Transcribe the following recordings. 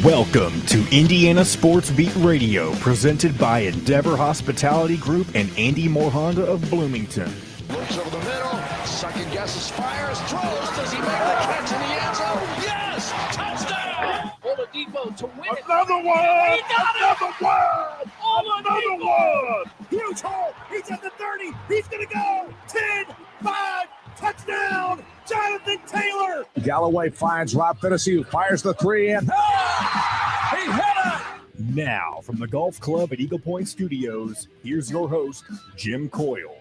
Welcome to Indiana Sports Beat Radio, presented by Endeavor Hospitality Group and Andy Moore Honda of Bloomington. Looks over the middle, second guesses, fires, throws. Does he make the catch in the end zone? Yes! Touchdown! Oladipo to win it. Another one! He got Another one! Another one! Huge hole. He's at the 30. He's going to go. 10, 5, touchdown. Jonathan Taylor. Galloway finds Rob Finnessy, who fires the three, and He hit it. Now, from the Golf Club at Eagle Point Studios, here's your host, Jim Coyle.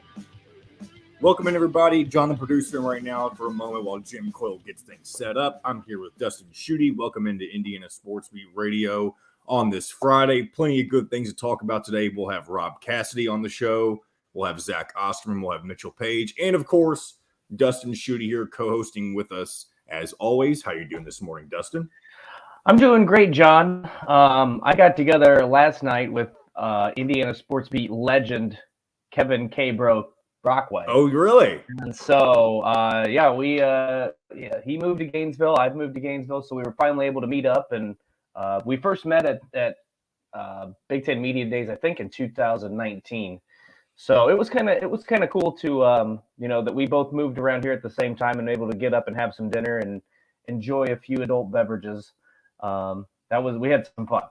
Welcome in, everybody. John, the producer, right now for a moment while Jim Coyle gets things set up. I'm here with Dustin Schutte. Welcome into Indiana Sports Beat Radio on this Friday. Plenty of good things to talk about today. We'll have Rob Cassidy on the show. We'll have Zach Osterman. We'll have Paige. And, of course, Dustin Schutte here co-hosting with us as always. How you doing this morning, Dustin? I'm doing great, John. I got together last night with Indiana Sports Beat legend Kevin K. Brockway. Oh, really? And so, he moved to Gainesville. I've moved to Gainesville, so we were finally able to meet up. And we first met at Big Ten Media Days, I think, in 2019. So it was kind of cool to that we both moved around here at the same time and able to get up and have some dinner and enjoy a few adult beverages. We had some fun.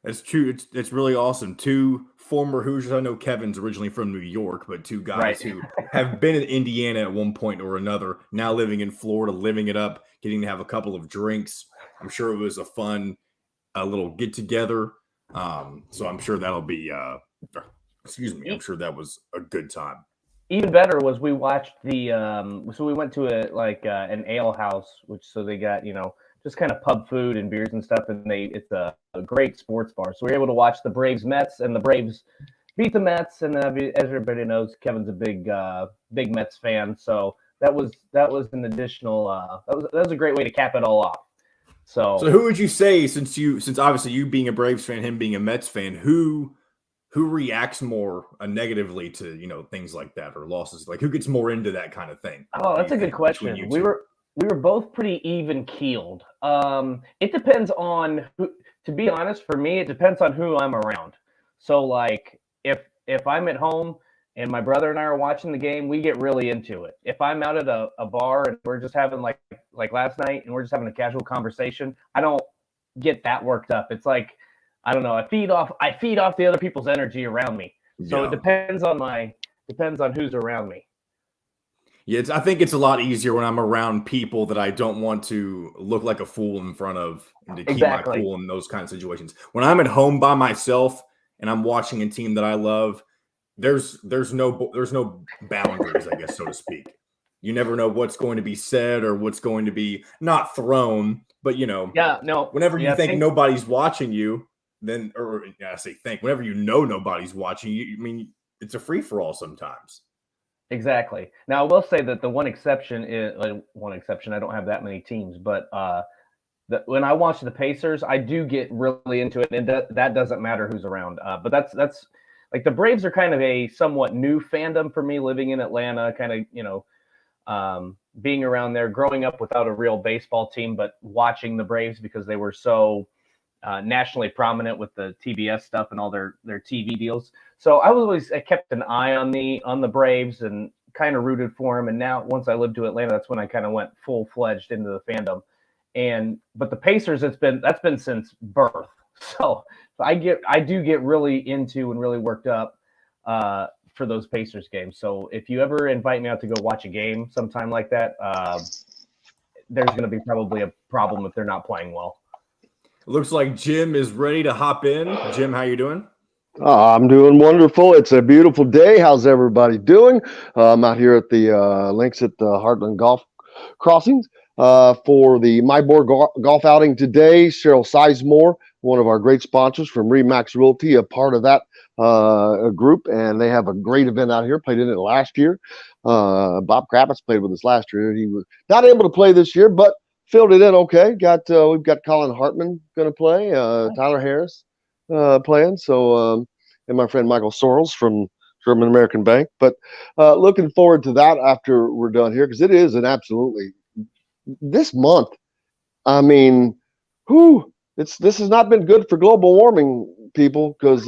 That's true. It's really awesome. Two former Hoosiers. I know Kevin's originally from New York, but two guys Right. who have been in Indiana at one point or another, now living in Florida, living it up, getting to have a couple of drinks. I'm sure it was a fun little get together. So I'm sure that'll be I'm sure that was a good time. Even better was we watched we went to an ale house, so they got, just kind of pub food and beers and stuff. And it's a great sports bar. So we were able to watch the Braves Mets, and the Braves beat the Mets. And as everybody knows, Kevin's a big Mets fan. So that was an additional, that was a great way to cap it all off. So who would you say, since obviously you being a Braves fan, him being a Mets fan, who reacts more negatively to, things like that or losses? Like, who gets more into that kind of thing? Oh, that's a good question. We were both pretty even keeled. It depends on who, to be honest, for me, it depends on who I'm around. So like if I'm at home and my brother and I are watching the game, we get really into it. If I'm out at a bar and we're just having like last night and we're just having a casual conversation, I don't get that worked up. It's like, I don't know. I feed off the other people's energy around me. So It depends on who's around me. Yeah, I think it's a lot easier when I'm around people that I don't want to look like a fool in front of and to keep my cool in those kind of situations. When I'm at home by myself and I'm watching a team that I love, there's no boundaries, I guess, so to speak. You never know what's going to be said or what's going to be not thrown, but whenever you think nobody's watching you, whenever nobody's watching you, I mean, it's a free for all sometimes. Exactly. Now, I will say that the one exception is I don't have that many teams, but when I watch the Pacers, I do get really into it, and that doesn't matter who's around. But that's like the Braves are kind of a somewhat new fandom for me, living in Atlanta, kind of being around there, growing up without a real baseball team, but watching the Braves because they were so nationally prominent with the TBS stuff and all their TV deals. So I kept an eye on the Braves and kind of rooted for them. And now once I lived to Atlanta, that's when I kind of went full fledged into the fandom. But the Pacers, that's been since birth. So I do get really into and really worked up for those Pacers games. So if you ever invite me out to go watch a game sometime like that, there's going to be probably a problem if they're not playing well. Looks like Jim is ready to hop in. Jim, how you doing? I'm doing wonderful. It's a beautiful day. How's everybody doing? I'm out here at the links at the Heartland Golf Crossings for the My Board golf outing today. Cheryl Sizemore, one of our great sponsors from Remax Realty, a part of that group, and they have a great event out here. Played in it last year. Bob Kravitz played with us last year. He was not able to play this year, but filled it in okay. We've got Colin Hartman going to play, Tyler Harris playing. So and my friend Michael Sorrells from German American Bank. But looking forward to that after we're done here, because it is an absolutely this month. I mean, this has not been good for global warming, people, because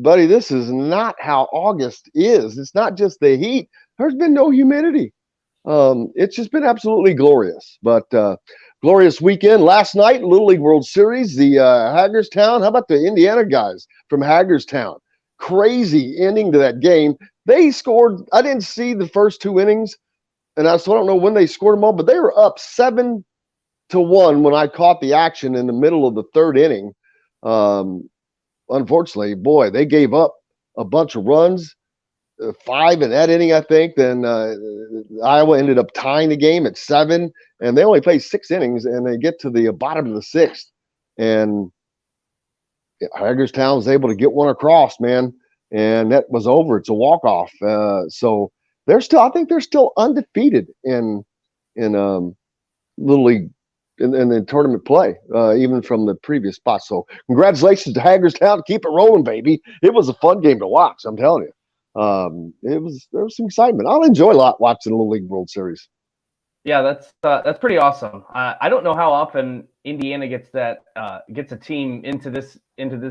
buddy, this is not how August is. It's not just the heat. There's been no humidity. It's just been absolutely glorious. But glorious weekend last night, Little League World Series, the Hagerstown. How about the Indiana guys from Hagerstown? Crazy ending to that game. They scored. I didn't see the first 2 innings, and I don't know when they scored them all, but they were up 7-1 when I caught the action in the middle of the 3rd inning. Unfortunately, boy, they gave up a bunch of runs, 5 in that inning, I think. Then Iowa ended up tying the game at 7, and they only played 6 innings, and they get to the bottom of the 6th, and Hagerstown was able to get one across, man, and that was over. It's a walk-off. So they're still, I think they're still undefeated in Little League in the tournament play, even from the previous spot. So congratulations to Hagerstown. Keep it rolling, baby. It was a fun game to watch, I'm telling you. There was some excitement. I'll enjoy a lot watching the Little League World Series. Yeah, that's pretty awesome. I don't know how often Indiana gets a team into this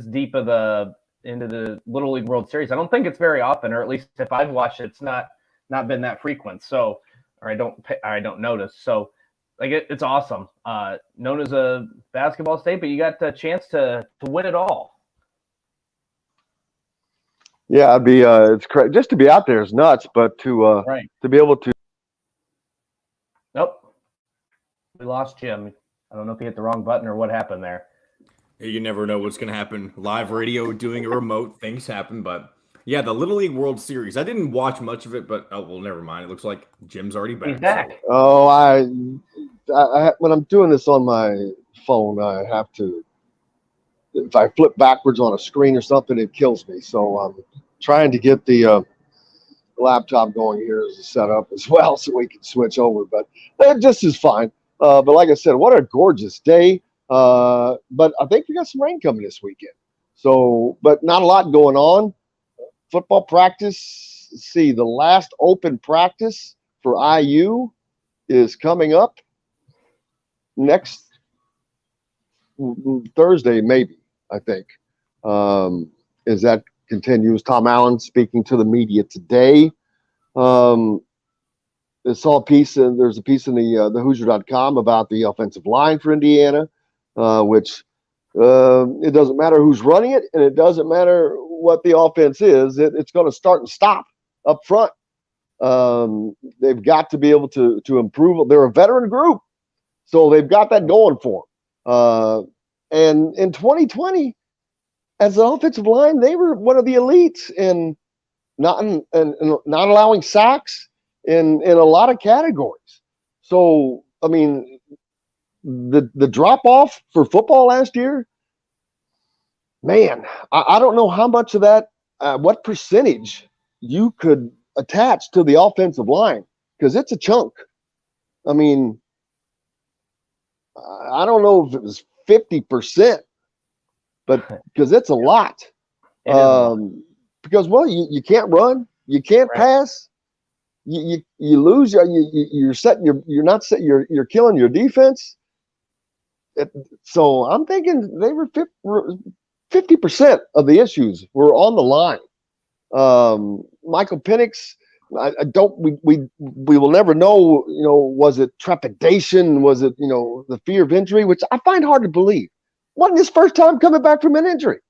deep of into the Little League World Series. I don't think it's very often, or at least if I've watched it, it's not been that frequent. So, or I don't notice. So, like it's awesome. Known as a basketball state, but you got the chance to win it all. Yeah, I'd be it's crazy. Just to be out there is nuts, but to be able to. Nope, we lost Jim. I don't know if he hit the wrong button or what happened there. You never know what's going to happen. Live radio, doing a remote, things happen. But yeah, the Little League World Series. I didn't watch much of it, but never mind. It looks like Jim's already back. He's back. Oh, I when I'm doing this on my phone, I have to. If I flip backwards on a screen or something, it kills me. So I'm trying to get the laptop going here as a setup as well, so we can switch over. But it just is fine. But like I said, what a gorgeous day. But I think we got some rain coming this weekend. So, but not a lot going on. Football practice. Let's see, the last open practice for IU is coming up next Thursday, maybe, I think. As that continues, Tom Allen speaking to the media today. I saw a piece, and there's a piece in the Hoosier.com about the offensive line for Indiana, which it doesn't matter who's running it, and it doesn't matter what the offense is. It's going to start and stop up front. They've got to be able to improve. They're a veteran group, so they've got that going for them. And in 2020, as an offensive line, they were one of the elites in not allowing sacks in a lot of categories. So, I mean, the drop off for football last year, man, I don't know how much of that, what percentage you could attach to the offensive line, because it's a chunk. I mean, I don't know if it was 50%, but because it's a lot. Because you can't run, you can't pass, you lose, you're killing your defense. So I'm thinking they were 50% of the issues were on the line. Michael Penix, we will never know, was it trepidation? Was it, the fear of injury, which I find hard to believe. Wasn't his first time coming back from an injury.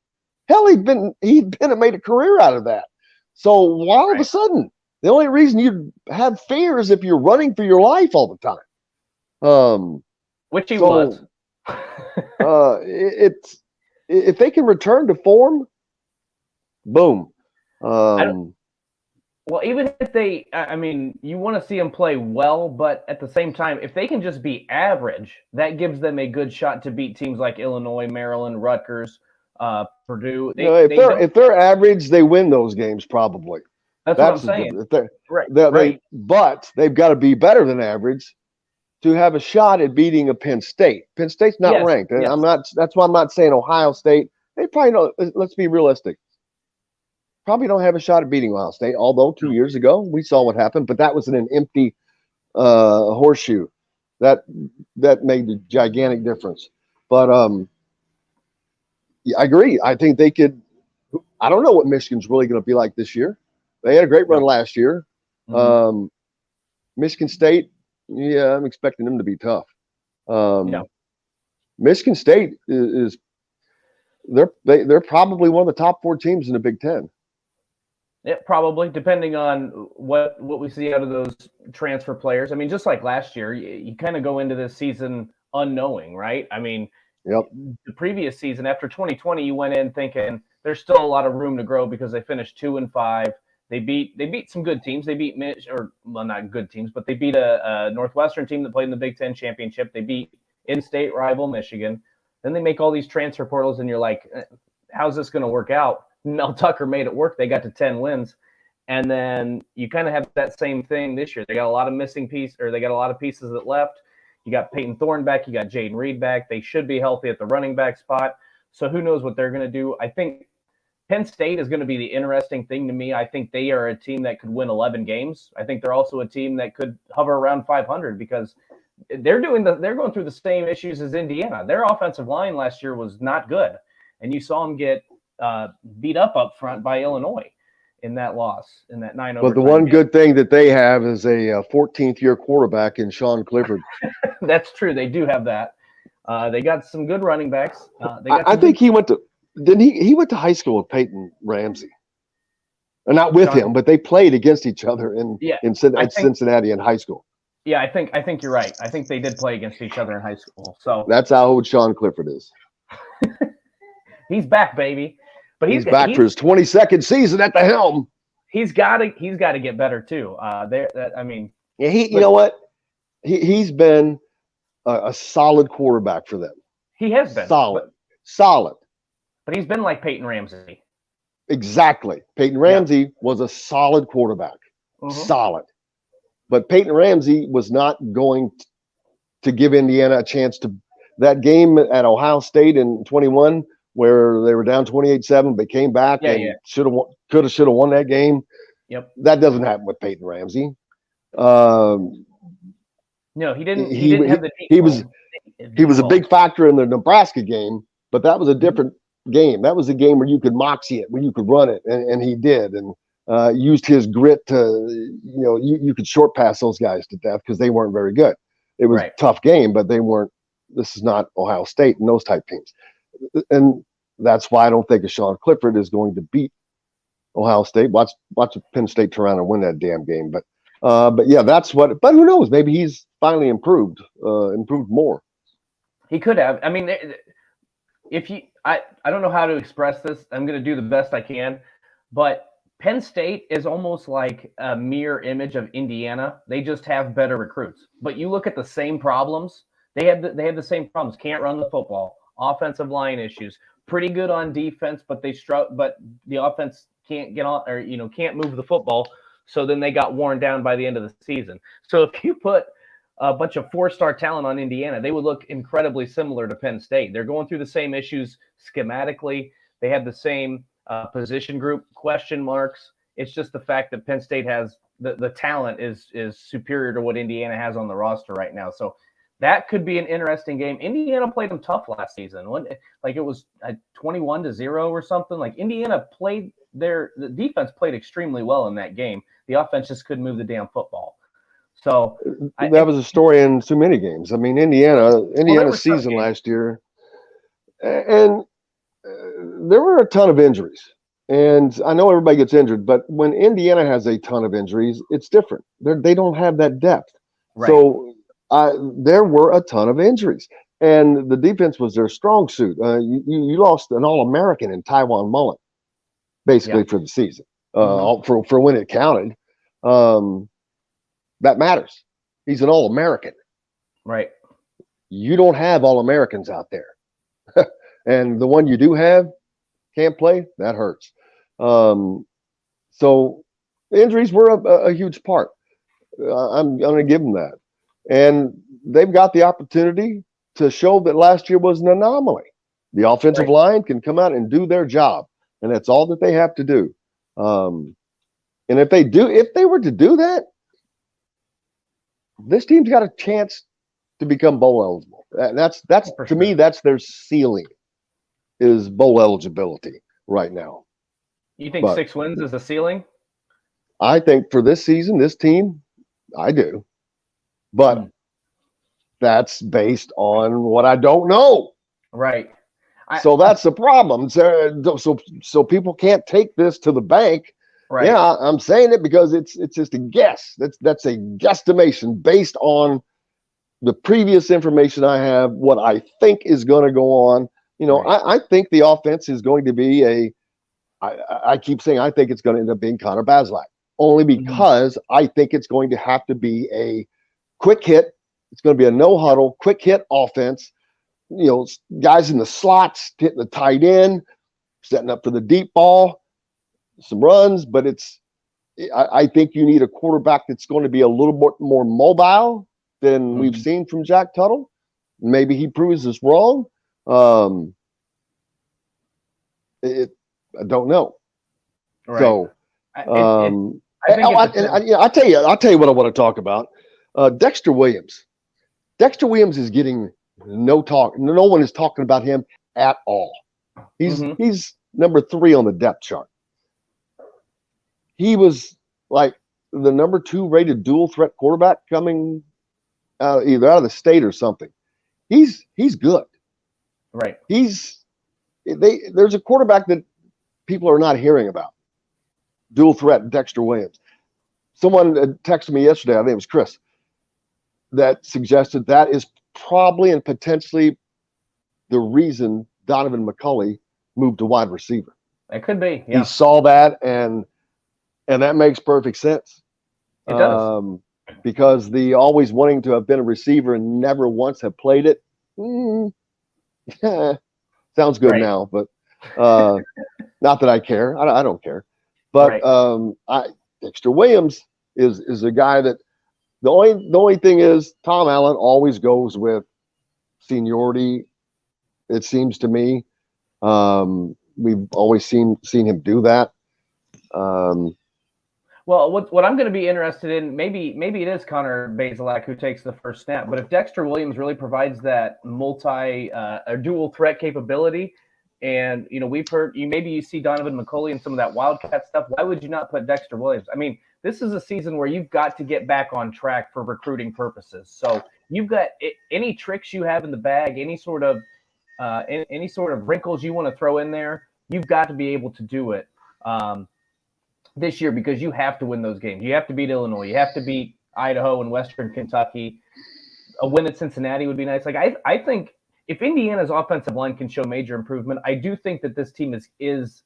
Hell, he'd been and made a career out of that. So why all of a sudden, the only reason you have fear is if you're running for your life all the time. Which he was. It's if they can return to form, boom. Well, even if you want to see them play well, but at the same time, if they can just be average, that gives them a good shot to beat teams like Illinois, Maryland, Rutgers, Purdue. If they're average, they win those games probably. That's what I'm saying. But they've got to be better than average to have a shot at beating a Penn State. Penn State's not ranked. And that's why I'm not saying Ohio State. They probably don't. Let's be realistic. Probably don't have a shot at beating Ohio State, although 2 years ago we saw what happened, but that was in an empty horseshoe. That made the gigantic difference. But yeah, I agree. I think they could. I don't know what Michigan's really going to be like this year. They had a great run last year. Michigan State, yeah, I'm expecting them to be tough. Michigan State is they're probably one of the top 4 teams in the Big Ten. Yeah, probably, depending on what we see out of those transfer players. I mean, just like last year, you kind of go into this season unknowing, right? I mean, the previous season, after 2020, you went in thinking there's still a lot of room to grow because they finished 2-5. They beat some good teams. They beat not good teams, but they beat a Northwestern team that played in the Big Ten championship. They beat in-state rival Michigan. Then they make all these transfer portals, and you're like, how's this going to work out? Mel Tucker made it work. They got to 10 wins. And then you kind of have that same thing this year. They got a lot of they got a lot of pieces that left. You got Peyton Thorne back. You got Jaden Reed back. They should be healthy at the running back spot. So who knows what they're going to do. I think Penn State is going to be the interesting thing to me. I think they are a team that could win 11 games. I think they're also a team that could hover around 500 because they're going through the same issues as Indiana. Their offensive line last year was not good, and you saw them get beat up front by Illinois in that loss, in that 9 overtime. But the one good thing that they have is a 14th year quarterback in Sean Clifford. That's true. They do have that. They got some good running backs. I think he went to. Didn't he went to high school with Peyton Ramsey? Not with him, but they played against each other in Cincinnati in high school. Yeah, I think you're right. I think they did play against each other in high school. So that's how old Sean Clifford is. He's back, baby. But he's back for his 22nd season at the helm. He's got to get better too. You know what? He's been a solid quarterback for them. He has been solid. But he's been like Peyton Ramsey. Exactly. Peyton Ramsey was a solid quarterback. Solid. But Peyton Ramsey was not going to give Indiana a chance to that game at Ohio State in 21 where they were down 28-7, but came should have won that game. Yep. That doesn't happen with Peyton Ramsey. No, he didn't. He didn't have the. He was a big factor in the Nebraska game, but that was a different game. That was a game where you could moxie it, where you could run it, and he did, and used his grit to, you could short pass those guys to death because they weren't very good. It was a tough game, but they weren't. This is not Ohio State and those type teams, and that's why I don't think Sean Clifford is going to beat Ohio State. Watch Penn State turn around and win that damn game, but yeah, that's what. But who knows? Maybe he's finally improved more. He could have. I mean, I don't know how to express this. I'm going to do the best I can, but Penn State is almost like a mirror image of Indiana. They just have better recruits. But you look at the same problems. They have the same problems. Can't run the football. Offensive line issues. Pretty good on defense, but but the offense can't get on, or can't move the football. So then they got worn down by the end of the season. So if you put a bunch of 4-star talent on Indiana, they would look incredibly similar to Penn State. They're going through the same issues schematically. They have the same position group question marks. It's just the fact that Penn State has the talent is superior to what Indiana has on the roster right now. So that could be an interesting game. Indiana played them tough last season. It was 21-0 or something. Like Indiana the defense played extremely well in that game. The offense just couldn't move the damn football. So that was a story in so many games. I mean, Indiana's season last year, and there were a ton of injuries. And I know everybody gets injured, but when Indiana has a ton of injuries, it's different. They don't have that depth. Right. So there were a ton of injuries, and the defense was their strong suit. You lost an All-American in Tywan Mullen, basically for the season, for when it counted. That matters. He's an All-American. Right. You don't have All-Americans out there. And the one you do have can't play, that hurts. So the injuries were a huge part. I'm going to give them that. And they've got the opportunity to show that last year was an anomaly. The offensive line can come out and do their job, and that's all that they have to do. And if they were to do that, this team's got a chance to become bowl eligible. That's to me, that's their ceiling, is bowl eligibility right now. You think 6 wins is the ceiling? I think for this season, this team, I do. But that's based on what I don't know. Right. So that's the problem. So people can't take this to the bank. Right. Yeah, I'm saying it because it's just a guess. That's a guesstimation based on the previous information I have, what I think is going to go on. Right. I think the offense is going to be I keep saying I think it's going to end up being Connor Bazelak, only because I think it's going to have to be a quick hit. It's going to be a no huddle, quick hit offense. Guys in the slots, hitting the tight end, setting up for the deep ball, some runs. But I think you need a quarterback that's going to be a little bit more mobile than we've seen from Jack Tuttle. Maybe he proves us wrong. I don't know. Right. So, I'll tell you what I want to talk about. Dexter Williams. Dexter Williams is getting no talk. No one is talking about him at all. He's number 3 on the depth chart. He was like the number 2 rated dual threat quarterback coming either out of the state or something. He's good. Right. There's a quarterback that people are not hearing about. Dual threat Dexter Williams. Someone texted me yesterday, I think it was Chris, that suggested that is probably and potentially the reason Donovan McCulley moved to wide receiver. It could be. Yeah. He saw that, and that makes perfect sense. It does. Because the always wanting to have been a receiver and never once have played it. Sounds good now, but not that I care. I don't care. But Dexter Williams is a guy that the only thing is Tom Allen always goes with seniority. It seems to me we've always seen him do that. Well, what I'm going to be interested in, maybe it is Connor Bazelak who takes the first snap, but if Dexter Williams really provides that dual threat capability, and we've heard maybe you see Donovan McCulley and some of that Wildcat stuff, why would you not put Dexter Williams? I mean, this is a season where you've got to get back on track for recruiting purposes. So you've got any tricks you have in the bag, any sort of wrinkles you want to throw in there, you've got to be able to do it. This year, because you have to win those games. You have to beat Illinois. You have to beat Idaho and Western Kentucky. A win at Cincinnati would be nice. Like I think if Indiana's offensive line can show major improvement, I do think that this team is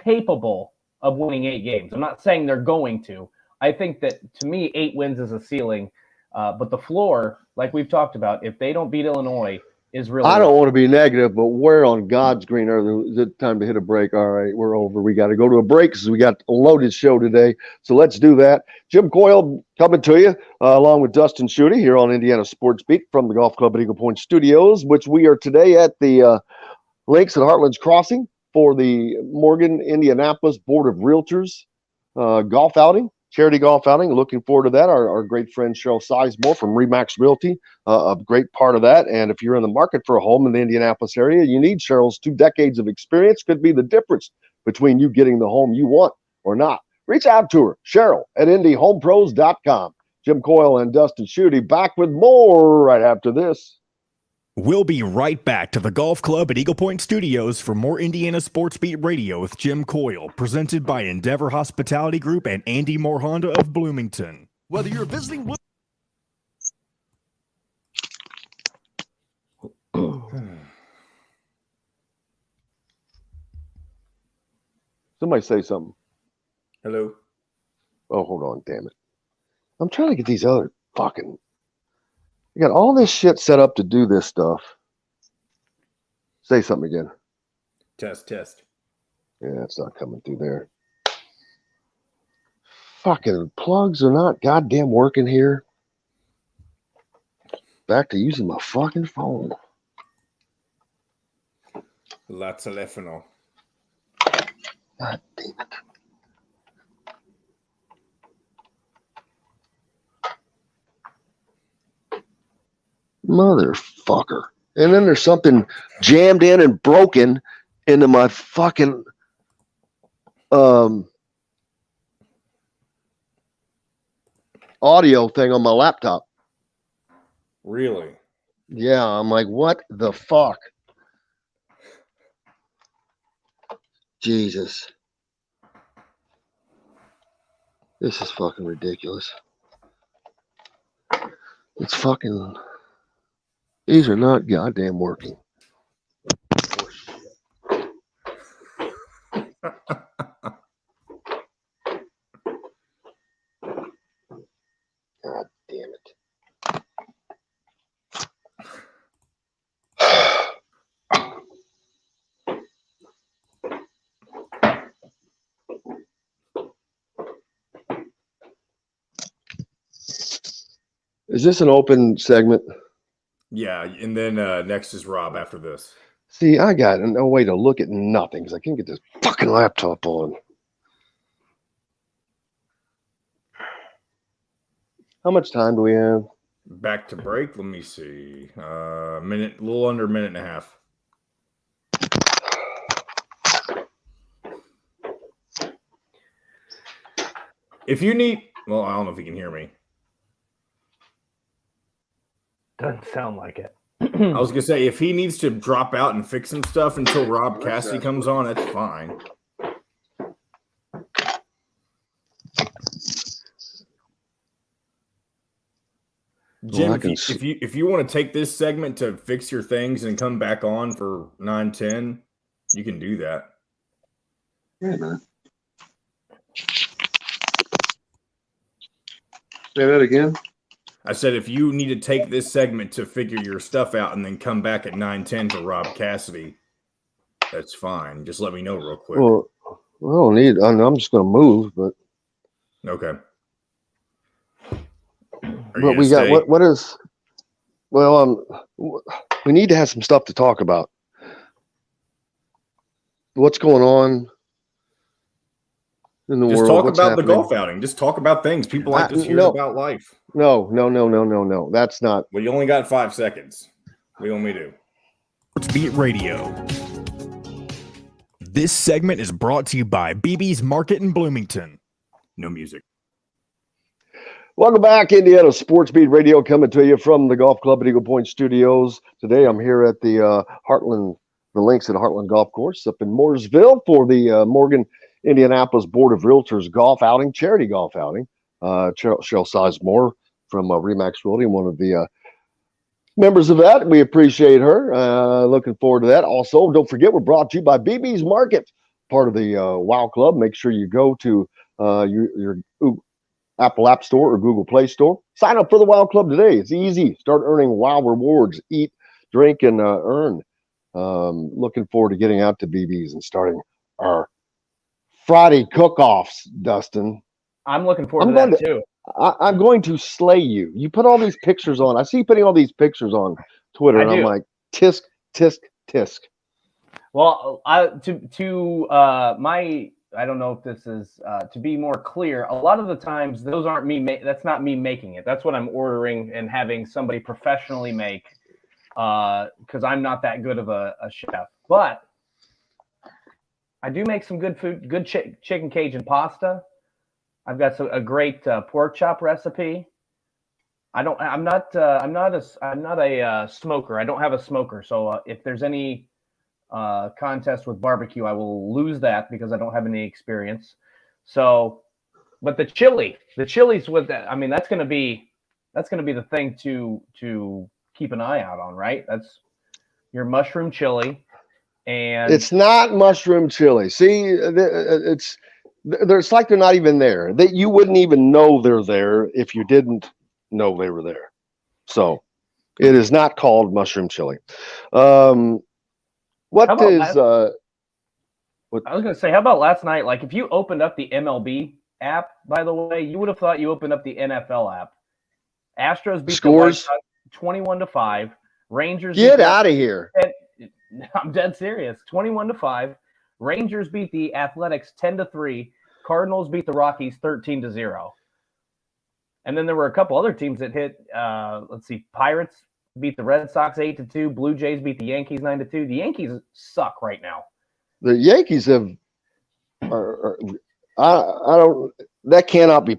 capable of winning 8 games. I'm not saying they're going to. I think that, to me, 8 wins is a ceiling. But the floor, like we've talked about, if they don't beat Illinois, is really. I don't want to be negative, but where on God's green earth is it time to hit a break? All right, we're over. We got to go to a break because we got a loaded show today. So let's do that. Jim Coyle coming to you along with Dustin Schutte here on Indiana Sports Beat from the Golf Club at Eagle Point Studios, which we are today at the links at Heartland's Crossing for the Morgan Indianapolis Board of Realtors golf outing. Charity golf outing. Looking forward to that. Our great friend Cheryl Sizemore from Remax Realty, a great part of that. And if you're in the market for a home in the Indianapolis area, you need Cheryl's 2 decades of experience. Could be the difference between you getting the home you want or not. Reach out to her, Cheryl at IndyHomePros.com. Jim Coyle and Dustin Schutte back with more right after this. We'll be right back to the Golf Club at Eagle Point Studios for more Indiana Sports Beat Radio with Jim Coyle, presented by Endeavor Hospitality Group and Andy Moore Honda of Bloomington. Whether you're visiting with Somebody say something. Hello. Oh, hold on, damn it. I'm trying to get these other fucking. You got all this shit set up to do this stuff. Say something again. Test. Yeah, it's not coming through there. Fucking plugs are not goddamn working here. Back to using my fucking phone. La telefono. God damn it. Motherfucker. And then there's something jammed in and broken into my fucking audio thing on my laptop. Really? Yeah, I'm like, what the fuck? Jesus. This is fucking ridiculous. It's fucking... These are not goddamn working. God damn it. Is this an open segment? Yeah, and then next is Rob after this. See, I got no way to look at nothing because I can't get this fucking laptop on. How much time do we have? Back to break. Let me see. A little under a minute and a half. If you need, well, I don't know if you can hear me. Doesn't sound like it. I was gonna say if he needs to drop out and fix some stuff until Rob Cassidy comes on, that's fine. Jim, Well, if you want to take this segment to fix your things and come back on for 9:10, you can do that. Yeah, man. Say that again. I said if you need to take this segment to figure your stuff out and then come back at 9:10 for Rob Cassidy, that's fine. Just let me know real quick. Well, I don't need. I'm just going to move, but. Okay. But we got what is? Well, we need to have some stuff to talk about. What's going on in the world? Just talk What's about the happening? golf outing. Just talk about things. People like to hear about life. No. That's not. Well, you only got 5 seconds. What do you want me to do? Sports Beat Radio. This segment is brought to you by BB's Market in Bloomington. No music. Welcome back, Indiana Sports Beat Radio, coming to you from the Golf Club at Eagle Point Studios. Today, I'm here at the Heartland, the links at Heartland Golf Course up in Mooresville for the Morgan Indianapolis Board of Realtors golf outing, charity golf outing. Cheryl Sizemore from Remax Realty, one of the members of that. We appreciate her. Looking forward to that. Also, don't forget, we're brought to you by BB's Market, part of the WOW Club. Make sure you go to your Apple App Store or Google Play Store. Sign up for the WOW Club today. It's easy. Start earning WOW rewards. Eat, drink, and earn. Looking forward to getting out to BB's and starting our Friday cook-offs, Dustin. I'm looking forward to that too. I'm going to slay you. You put all these pictures on. I see you putting all these pictures on Twitter, and I'm like, tisk, tisk, tisk. Well, I don't know if this is to be more clear. A lot of the times, those aren't me. That's not me making it. That's what I'm ordering and having somebody professionally make. Because I'm not that good of a chef, but I do make some good food. Good chicken Cajun pasta. I've got a great pork chop recipe. I'm not a smoker. I don't have a smoker. So if there's any contest with barbecue, I will lose that because I don't have any experience. So, but the chili's with that. I mean, that's going to be the thing to keep an eye out on, right? That's your mushroom chili, and it's not mushroom chili. See, it's like they're not even there. That you wouldn't even know they're there if you didn't know they were there. So, it is not called mushroom chili. What is what, I was going to say, how about last night? Like, if you opened up the MLB app, by the way, you would have thought you opened up the NFL app. Astros beat scores the 21-5. Rangers get out of here. I'm dead serious. 21-5. Rangers beat the Athletics 10-3. Cardinals beat the Rockies 13-0. And then there were a couple other teams that hit. Let's see, Pirates beat the Red Sox 8-2. Blue Jays beat the Yankees 9-2. The Yankees suck right now. The Yankees have. I don't. That cannot be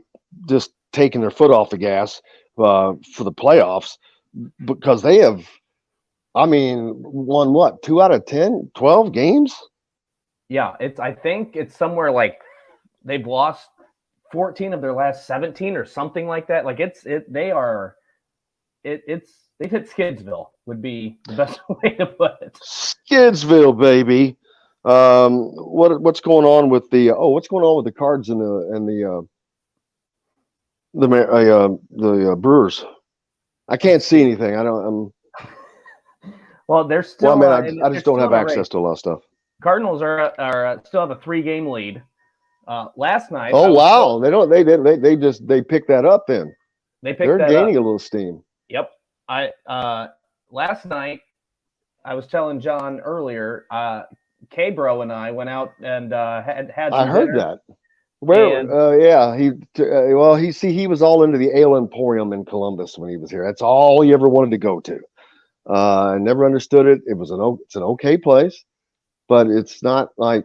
just taking their foot off the gas for the playoffs, because they have. I mean, won what, 2 out of 10, 12 games? Yeah, I think it's somewhere like they've lost 14 of their last 17 or something like that. Like they've hit Skidsville would be the best way to put it. Skidsville, baby. What's going on with the Cards and the Brewers? I can't see anything. Well, they're still. Well, I mean, I just don't have access to a lot of stuff. Cardinals are still have a 3-game lead. Last night. Oh wow! They picked that up then. They're gaining a little steam. Yep. Last night I was telling John earlier. K-Bro and I went out and had. I heard that. Where? Yeah. He was all into the Ale Emporium in Columbus when he was here. That's all he ever wanted to go to. I never understood it. It's an okay place, but it's not like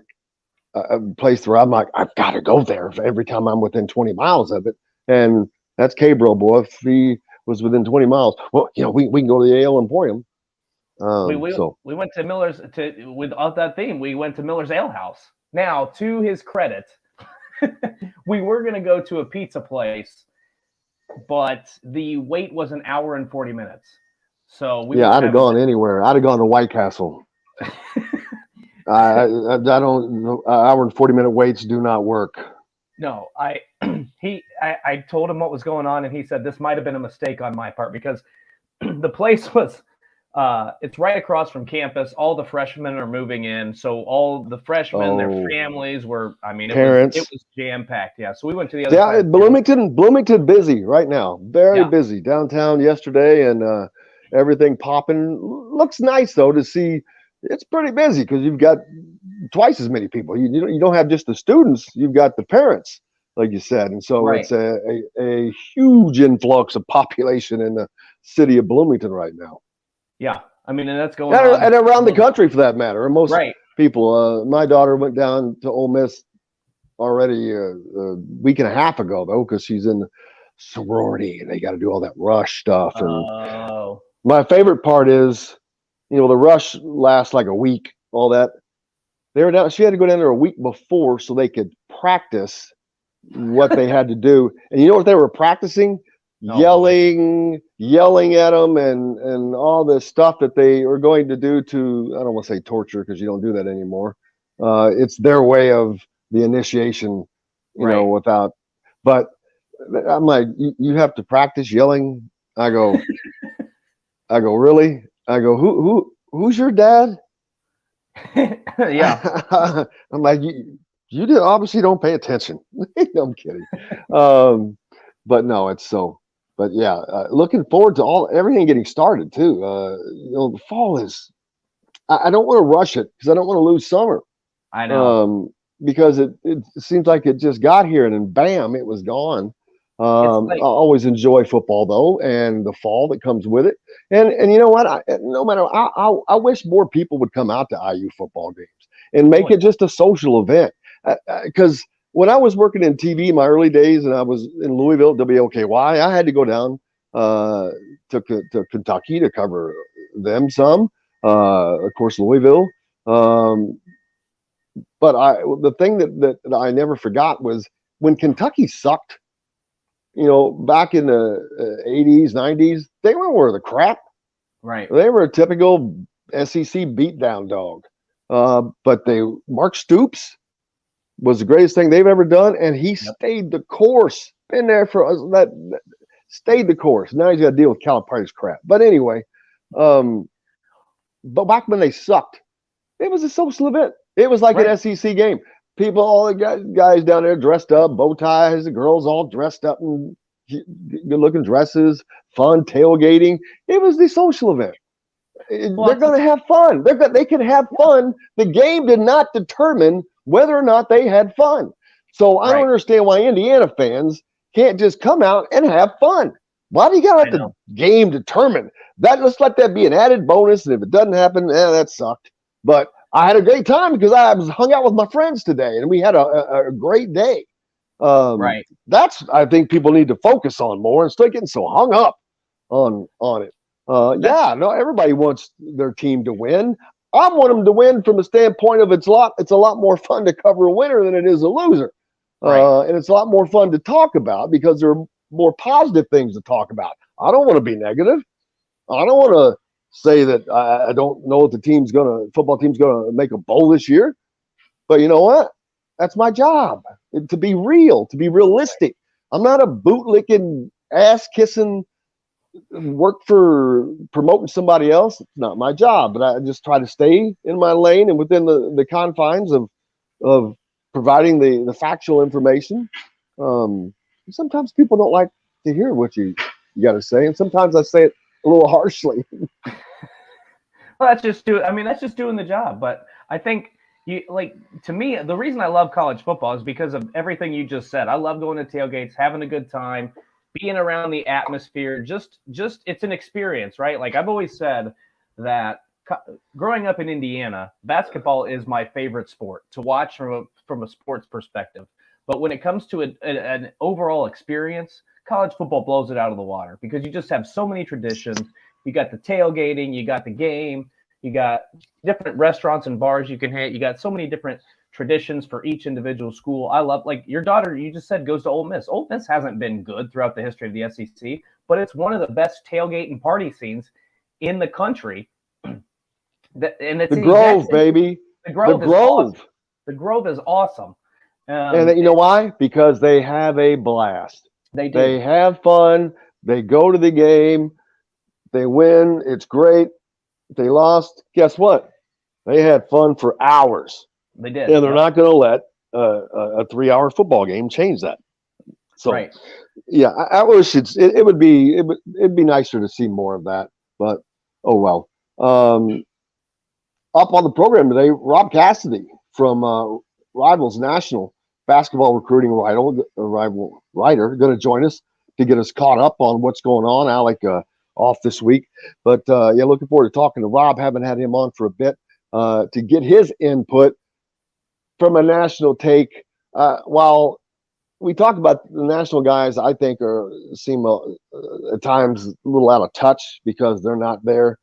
a place where I'm like, I've got to go there every time I'm within 20 miles of it. And that's K-Bro, boy. If he was within 20 miles, well, we can go to the Ale Emporium. We went to Miller's without that theme. We went to Miller's Ale House. Now, to his credit, we were going to go to a pizza place, but the wait was an hour and 40 minutes. So I'd have gone anywhere. I'd have gone to White Castle. I don't. Hour and 40-minute waits do not work. No, I told him what was going on, and he said this might have been a mistake on my part, because the place was. It's right across from campus. All the freshmen are moving in, so all the freshmen, their families were. I mean, it was jam packed. Yeah, so we went to the other. Yeah, Bloomington busy right now. Very busy downtown yesterday, and everything popping. Looks nice though to see. It's pretty busy because you've got twice as many people. You don't have just the students. You've got the parents, like you said, and so It's a huge influx of population in the city of Bloomington right now. Yeah, I mean, and that's going on. And around the country for that matter. And most people, my daughter went down to Ole Miss already a week and a half ago, though, because she's in the sorority and they got to do all that rush stuff. And my favorite part is, the rush lasts like a week, all that. They were down. She had to go down there a week before so they could practice what they had to do. And you know what they were practicing? Yelling at them and all the stuff that they are going to do to, I don't want to say torture because you don't do that anymore. It's their way of the initiation, without, but I'm like, you have to practice yelling. I go, really? I go, who's your dad? Yeah. I'm like, you obviously don't pay attention. No, I'm kidding. But no, it's so. But yeah, looking forward to everything getting started too. The fall is. I don't want to rush it because I don't want to lose summer. I know. Because it seems like it just got here and then bam, it was gone. I always enjoy football though, and the fall that comes with it. And you know what? I wish more people would come out to IU football games and make it just a social event. Because when I was working in TV in my early days, and I was in Louisville, WLKY, I had to go down to Kentucky to cover them some. Of course, Louisville. But the thing that I never forgot was when Kentucky sucked. Back in the 80s, 90s, they were the crap. Right. They were a typical SEC beatdown dog. But Mark Stoops was the greatest thing they've ever done, and he stayed the course. Been there for that. Stayed the course. Now he's got to deal with Calipari's crap. But anyway, but back when they sucked, it was a social event. It was like an SEC game. People, all the guys down there dressed up, bow ties, the girls all dressed up in good-looking dresses, fun tailgating. It was the social event. They're going to have fun. They can have fun. The game did not determine whether or not they had fun. So I don't understand why Indiana fans can't just come out and have fun. Why do you got to let the game determine that? Let's let that be an added bonus. And if it doesn't happen, that sucked. But I had a great time because I was hung out with my friends today, and we had a great day. Right. That's, I think, people need to focus on more instead of getting so hung up on it. Yeah, no, everybody wants their team to win. I want them to win from the standpoint of it's a lot more fun to cover a winner than it is a loser. Right. And it's a lot more fun to talk about because there are more positive things to talk about. I don't want to be negative. I don't want to say that I don't know if football team's gonna make a bowl this year. But you know what? That's my job, to be real, to be realistic. I'm not a bootlicking, ass-kissing, work for promoting somebody else. It's not my job, but I just try to stay in my lane and within the confines of providing the factual information. Sometimes people don't like to hear what you got to say, and sometimes I say it a little harshly. Well, that's just doing the job. But I think to me, the reason I love college football is because of everything you just said. I love going to tailgates, having a good time, being around the atmosphere. Just it's an experience, right? Like I've always said that growing up in Indiana, basketball is my favorite sport to watch from a sports perspective. But when it comes to an overall experience, college football blows it out of the water because you just have so many traditions. You got the tailgating, you got the game, you got different restaurants and bars you can hit. You got so many different traditions for each individual school. I love, like your daughter, you just said, goes to Ole Miss. Ole Miss hasn't been good throughout the history of the SEC, but it's one of the best tailgate and party scenes in the country. And it's the Grove, baby. The Grove is awesome. The Grove is awesome. And you know why? Because they have a blast. They do. They have fun. They go to the game. They win. It's great. They lost. Guess what? They had fun for hours. They did. And they're not going to let a 3-hour football game change that. So, right. Yeah, I wish it'd be nicer to see more of that. But oh well. Up on the program today, Rob Cassidy from Rivals National Basketball Recruiting Rival Writer, going to join us to get us caught up on what's going on. Alec off this week, but yeah, looking forward to talking to Rob. Haven't had him on for a bit to get his input from a national take. While we talk about the national guys, I think seem at times a little out of touch because they're not there.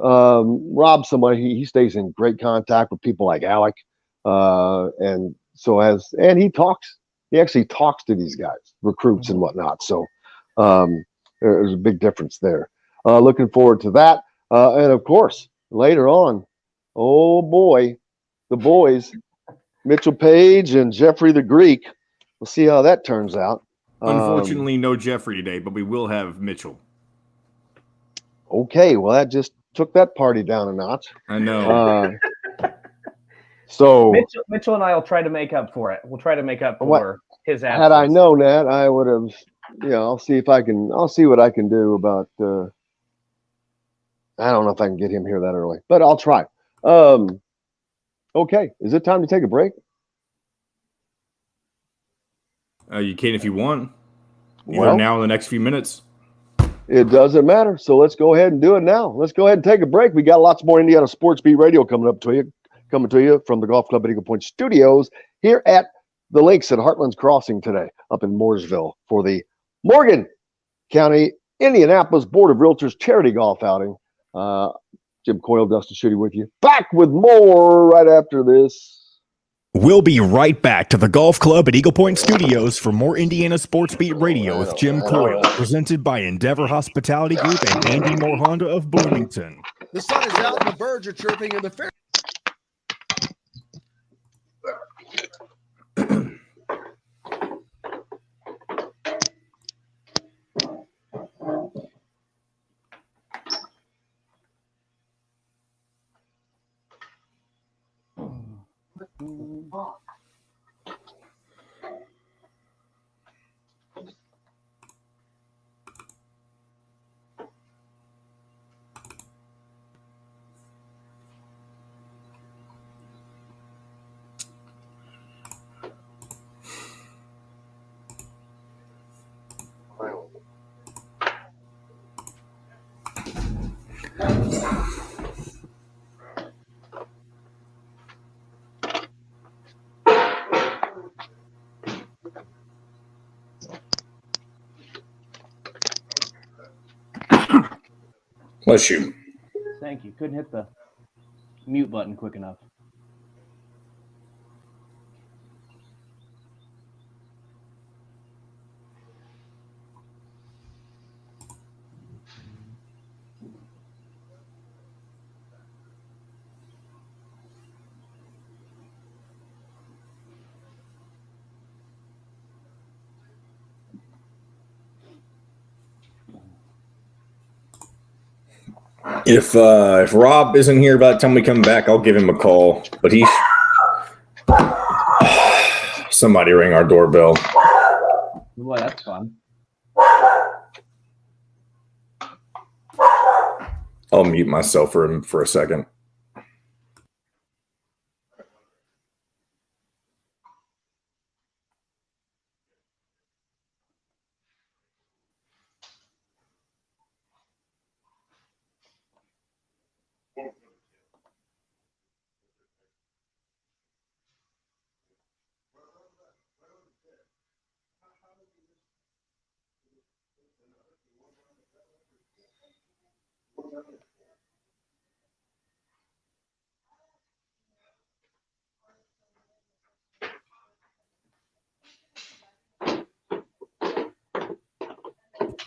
Rob, somebody he stays in great contact with people like Alec, and he actually talks to these guys, recruits and whatnot. So there's a big difference there. Looking forward to that. And of course, later on, oh boy, the boys, Mitchell Paige and Jeffrey the Greek. We'll see how that turns out. Unfortunately, no Jeffrey today, but we will have Mitchell. Okay, well, that just took that party down a notch. I know. So Mitchell and I will try to make up for it. We'll try to make up for his absence. Had I known that, I would have. I'll see what I can do about. I don't know if I can get him here that early, but I'll try. Okay, is it time to take a break? You can if you want. Either now in the next few minutes. It doesn't matter. So let's go ahead and do it now. Let's go ahead and take a break. We got lots more Indiana Sports Beat Radio coming to you from the Golf Club at Eagle Point Studios here at the Links at Heartland's Crossing today, up in Mooresville for the Morgan County Indianapolis Board of Realtors charity golf outing. Jim Coyle, Dustin Schutte with you. Back with more right after this. We'll be right back to the Golf Club at Eagle Point Studios for more Indiana Sports Beat Radio with Jim Coyle, presented by Endeavor Hospitality Group and Andy Moore Honda of Bloomington. The sun is out and the birds are chirping in the fair. Bless you. Thank you. Couldn't hit the mute button quick enough. If Rob isn't here by the time we come back, I'll give him a call. But somebody ring our doorbell. Boy, that's fun. I'll mute myself for a second.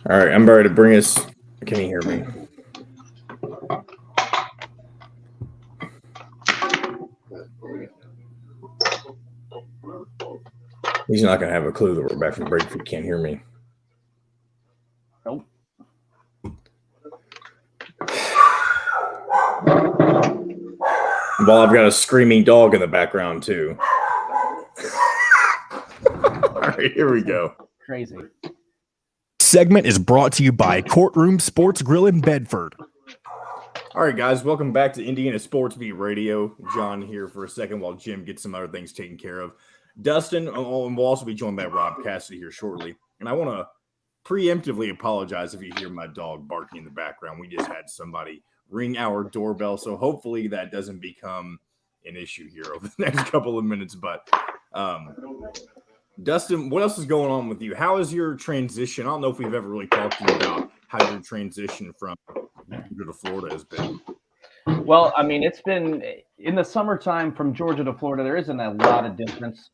All right, I'm ready to bring us. Can you hear me? He's not going to have a clue that we're back from break if he can't hear me. Nope. Well, I've got a screaming dog in the background, too. All right, here we go. Crazy. Segment is brought to you by Courtroom Sports Grill in Bedford. All right, guys, welcome back to Indiana Sports Beat Radio. John here for a second while Jim gets some other things taken care of. Dustin, and we'll also be joined by Rob Cassidy here shortly. And I want to preemptively apologize if you hear my dog barking in the background. We just had somebody ring our doorbell, so hopefully that doesn't become an issue here over the next couple of minutes. But Dustin, what else is going on with you? How is your transition? I don't know if we've ever really talked to you about how your transition from Georgia to Florida has been. Well, I mean, it's been in the summertime from Georgia to Florida. There isn't a lot of difference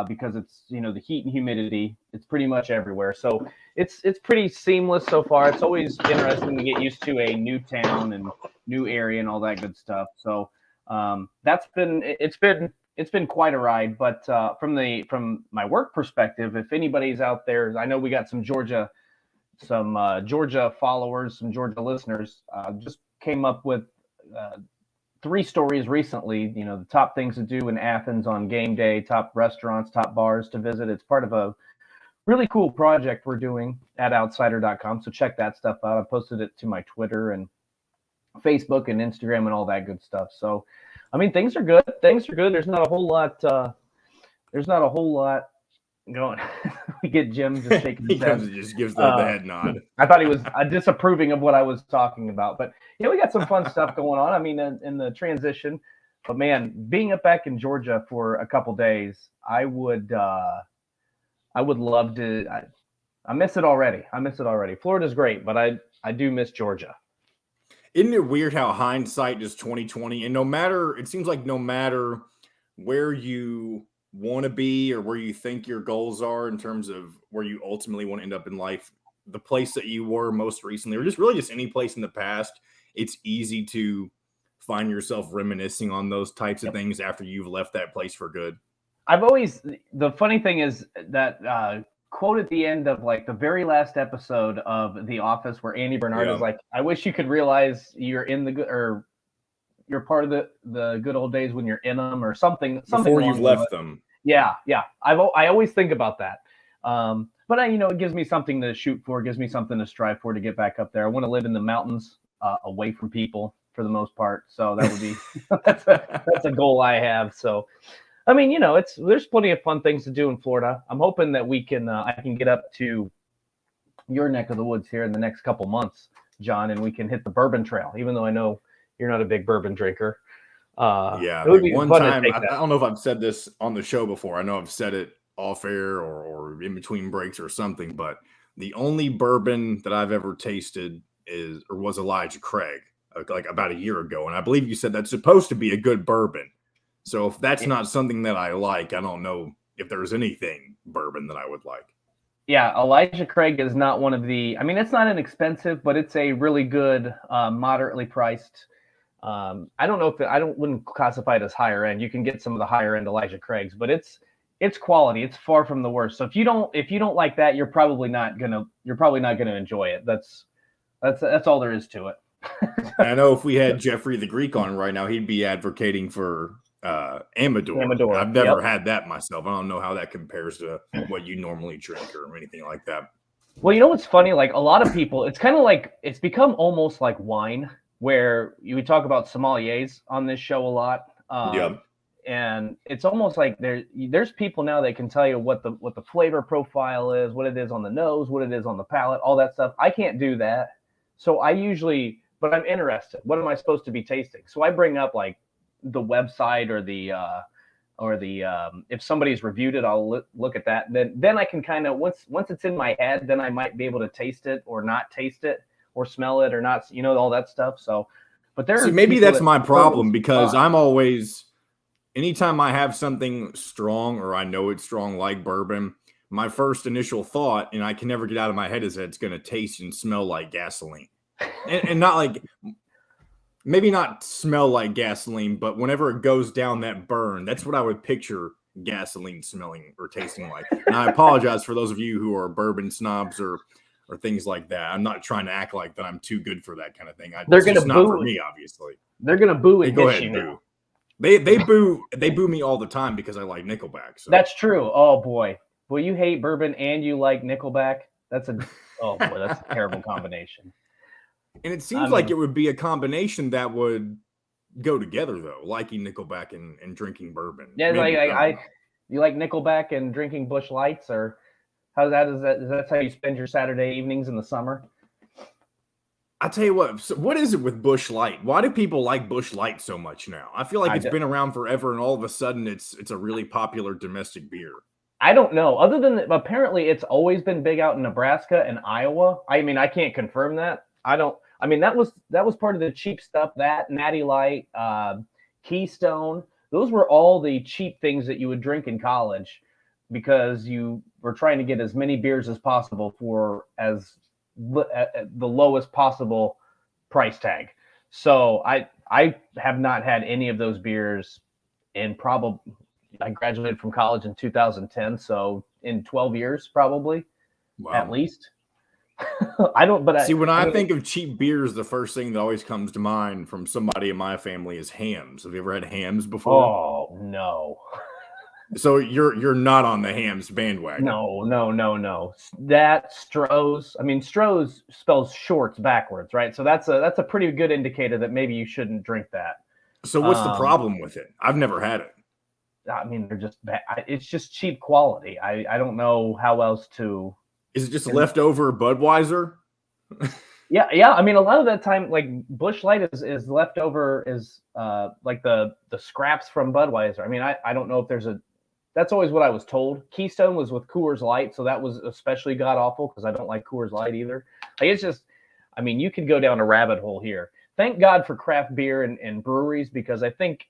because it's, the heat and humidity. It's pretty much everywhere. So it's pretty seamless so far. It's always interesting to get used to a new town and new area and all that good stuff. So it's been quite a ride. But from my work perspective, if anybody's out there, I know we got some Georgia followers, some Georgia listeners. Just came up with 3 stories recently, the top things to do in Athens on game day, top restaurants, top bars to visit. It's part of a really cool project we're doing at outsider.com. So check that stuff out. I posted it to my Twitter and Facebook and Instagram and all that good stuff. So, I mean, things are good. There's not a whole lot going. We get Jim just shaking his head. He just gives the head nod. I thought he was disapproving of what I was talking about, but we got some fun stuff going on. I mean, in the transition, but man, being up back in Georgia for a couple days, I would love to. I miss it already. Florida's great, but I do miss Georgia. Isn't it weird how hindsight is 2020, and it seems like no matter where you want to be or where you think your goals are in terms of where you ultimately want to end up in life, the place that you were most recently, or just any place in the past, it's easy to find yourself reminiscing on those types of things after you've left that place for good. The funny thing is that quote at the end of like the very last episode of The Office where Andy Bernard is like, I wish you could realize you're in the good, or you're part of the good old days when you're in them, or something before you've left them. Yeah. I always think about that. But it gives me something to shoot for, gives me something to strive for to get back up there. I want to live in the mountains, away from people for the most part. So that would be that's a goal I have. So, I mean, there's plenty of fun things to do in Florida. I'm hoping that I can get up to your neck of the woods here in the next couple months, John, and we can hit the bourbon trail, even though I know you're not a big bourbon drinker. It would be one time. I don't know if I've said this on the show before. I know I've said it off air or in between breaks or something, but the only bourbon that I've ever tasted was Elijah Craig like about a year ago, and I believe you said that's supposed to be a good bourbon. So if that's not something that I like, I don't know if there's anything bourbon that I would like. Yeah, Elijah Craig is not one of the. I mean, it's not inexpensive, but it's a really good, moderately priced. I don't know if wouldn't classify it as higher end. You can get some of the higher end Elijah Craigs, but it's quality. It's far from the worst. So if you don't like that, you're probably not gonna enjoy it. That's all there is to it. I know if we had Jeffrey the Greek on right now, he'd be advocating for Amador. I've never had that myself. I don't know how that compares to what you normally drink or anything like that. Well, you know what's funny? Like a lot of people, it's kind of like it's become almost like wine, where we talk about sommeliers on this show a lot. And it's almost like there's people now that can tell you what the flavor profile is, what it is on the nose, what it is on the palate, all that stuff. I can't do that. So but I'm interested. What am I supposed to be tasting? So I bring up like the website or the if somebody's reviewed it, I'll look at that. Then I can kind of once it's in my head, then I might be able to taste it or not taste it or smell it or not, all that stuff. So, but maybe that's my problem because I'm always, anytime I have something strong or I know it's strong like bourbon, my first initial thought, and I can never get out of my head, is that it's going to taste and smell like gasoline, and not like. Maybe not smell like gasoline, but whenever it goes down that burn, that's what I would picture gasoline smelling or tasting like. And I apologize for those of you who are bourbon snobs or things like that. I'm not trying to act like that I'm too good for that kind of thing. They're going to boo for me, obviously. They're going to boo and go hiss ahead, you boo. They boo me all the time because I like Nickelback. So. That's true. Oh boy, you hate bourbon and you like Nickelback. That's a terrible combination. And it seems like it would be a combination that would go together, though, liking Nickelback and drinking bourbon. Yeah, you like Nickelback and drinking Busch Lights, or is that how you spend your Saturday evenings in the summer? I tell you what is it with Busch Light? Why do people like Busch Light so much now? I feel like it's been around forever, and all of a sudden it's a really popular domestic beer. I don't know. Other than apparently it's always been big out in Nebraska and Iowa. I mean, I can't confirm that. That was part of the cheap stuff. That Natty Light, Keystone, those were all the cheap things that you would drink in college because you were trying to get as many beers as possible for the lowest possible price tag. So I have not had any of those beers in I graduated from college in 2010, so in 12 years probably, at least. When I think of cheap beers, the first thing that always comes to mind from somebody in my family is Hams. Have you ever had Hams before? Oh no. So you're not on the Hams bandwagon. No. That Stroh's. I mean, Stroh's spells shorts backwards, right? So that's a pretty good indicator that maybe you shouldn't drink that. So what's the problem with it? I've never had it. I mean, they're just bad. It's just cheap quality. I don't know how else to. Is it just leftover Budweiser? Yeah. I mean, a lot of that time, like Busch Light is leftover, like the scraps from Budweiser. I mean, I don't know if that's always what I was told. Keystone was with Coors Light, so that was especially god awful because I don't like Coors Light either. Like it's just, I mean, you can go down a rabbit hole here. Thank God for craft beer and breweries because I think,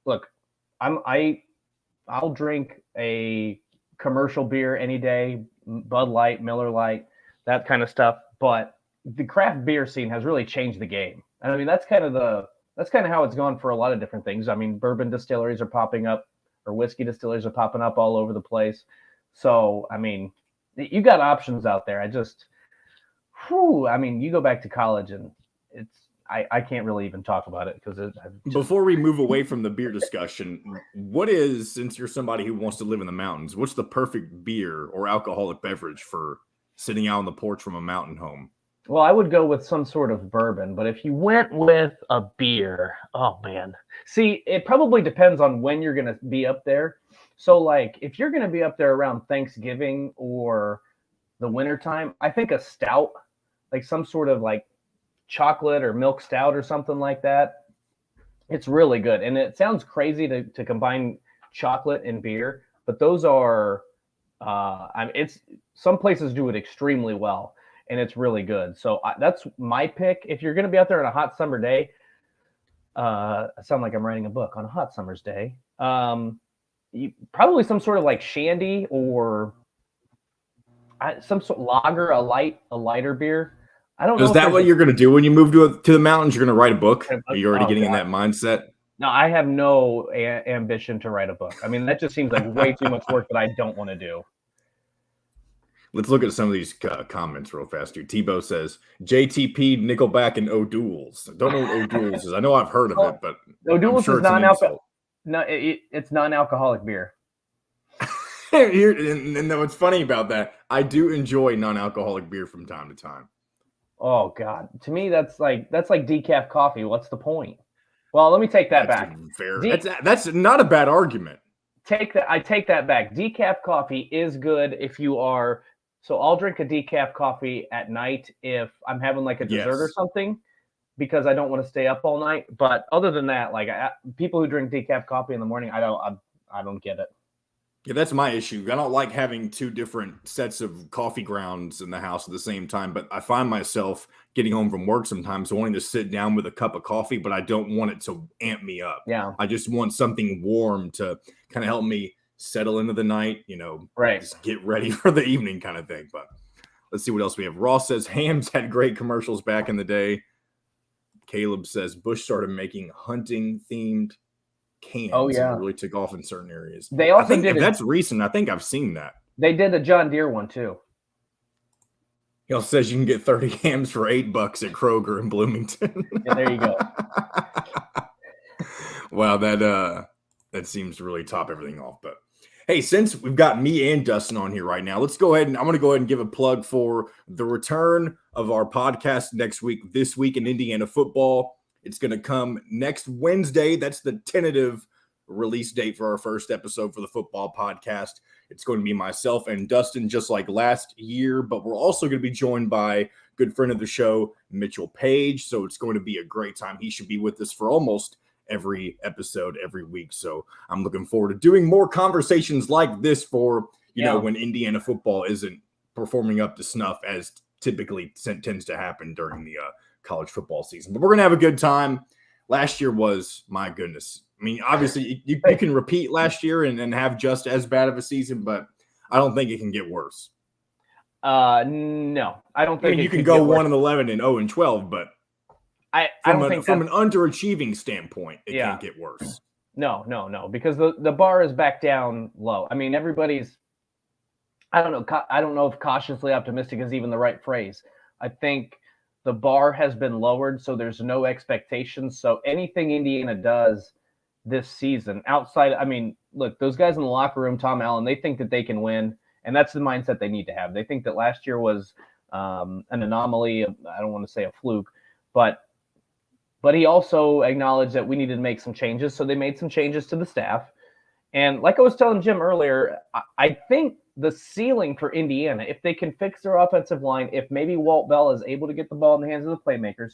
look, I'll drink a commercial beer any day. Bud Light, Miller Light, that kind of stuff. But the craft beer scene has really changed the game. And I mean, that's kind of how it's gone for a lot of different things. I mean, bourbon distilleries are popping up or whiskey distilleries are popping up all over the place. So, I mean, you got options out there. I mean, you go back to college and I can't really even talk about it because before we move away from the beer discussion, since you're somebody who wants to live in the mountains, what's the perfect beer or alcoholic beverage for sitting out on the porch from a mountain home? Well, I would go with some sort of bourbon, but if you went with a beer, oh man. See, it probably depends on when you're going to be up there. So like if you're going to be up there around Thanksgiving or the wintertime, I think a stout, like some sort of like chocolate or milk stout or something like that. It's really good. And it sounds crazy to combine chocolate and beer, but those are, some places do it extremely well. and it's really good. So that's my pick. If you're going to be out there on a hot summer day, I sound like I'm writing a book on a hot summer's day. Probably some sort of like shandy or some sort of lager, a lighter beer. I don't know. Is that what you're going to do when you move to the mountains? You're going to write a book? Are you already getting in that mindset? No, I have no ambition to write a book. I mean, that just seems like way too much work that I don't want to do. Let's look at some of these comments real fast here. Tebow says, JTP, Nickelback, and O'Doul's. I don't know what O'Doul's is. I know I've heard of it, but O'Doul's sure is non-alcoholic. No, it's non-alcoholic beer. And what's funny about that, I do enjoy non-alcoholic beer from time to time. Oh God, to me that's like decaf coffee. What's the point? Well, let me take that back. Fair. That's not a bad argument. I take that back. Decaf coffee is good if you are. So I'll drink a decaf coffee at night if I'm having like a dessert or something, because I don't want to stay up all night. But other than that, like people who drink decaf coffee in the morning, I don't get it. Yeah, that's my issue. I don't like having two different sets of coffee grounds in the house at the same time, but I find myself getting home from work sometimes wanting to sit down with a cup of coffee, but I don't want it to amp me up. Yeah. I just want something warm to kind of help me settle into the night, right. Just get ready for the evening kind of thing. But let's see what else we have. Ross says Hams had great commercials back in the day. Caleb says Bush started making hunting themed cans. Oh yeah, really took off in certain areas. They also did. That's recent. I think I've seen that. They did a John Deere one too. He also says you can get 30 hams for $8 at Kroger in Bloomington. Yeah, there you go. Wow, that seems to really top everything off. But hey, since we've got me and Dustin on here right now, I'm going to go ahead and give a plug for the return of our podcast next week. This Week in Indiana Football. It's going to come next Wednesday. That's the tentative release date for our first episode for the football podcast. It's going to be myself and Dustin, just like last year, but we're also going to be joined by a good friend of the show, Mitchell Paige. So it's going to be a great time. He should be with us for almost every episode every week. So I'm looking forward to doing more conversations like this for, when Indiana football isn't performing up to snuff as typically tends to happen during the college football season. But we're gonna have a good time. Last year was, my goodness. I mean, obviously you can repeat last year and have just as bad of a season, but I don't think it can get worse. No, I don't think you can go 1-11 and 0-12, but I don't think from an underachieving standpoint, it can't get worse. No, because the bar is back down low. I mean, everybody's, I don't know if cautiously optimistic is even the right phrase. I think the bar has been lowered, so there's no expectations. So anything Indiana does this season outside, I mean, look, those guys in the locker room, Tom Allen, they think that they can win, and that's the mindset they need to have. They think that last year was an anomaly. I don't want to say a fluke, but he also acknowledged that we needed to make some changes. So they made some changes to the staff. And like I was telling Jim earlier, I think the ceiling for Indiana, if they can fix their offensive line, if maybe Walt Bell is able to get the ball in the hands of the playmakers,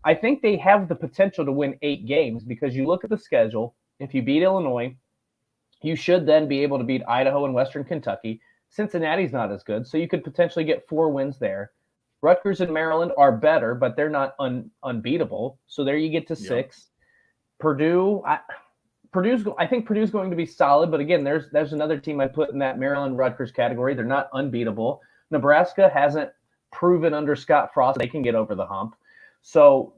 I think they have the potential to win 8 games, because you look at the schedule. If you beat Illinois, you should then be able to beat Idaho and Western Kentucky. Cincinnati's not as good, so you could potentially get 4 wins there. Rutgers and Maryland are better, but they're not unbeatable. So there you get to 6. Purdue, I think Purdue's going to be solid, but again, there's another team I put in that Maryland-Rutgers category. They're not unbeatable. Nebraska hasn't proven under Scott Frost they can get over the hump. So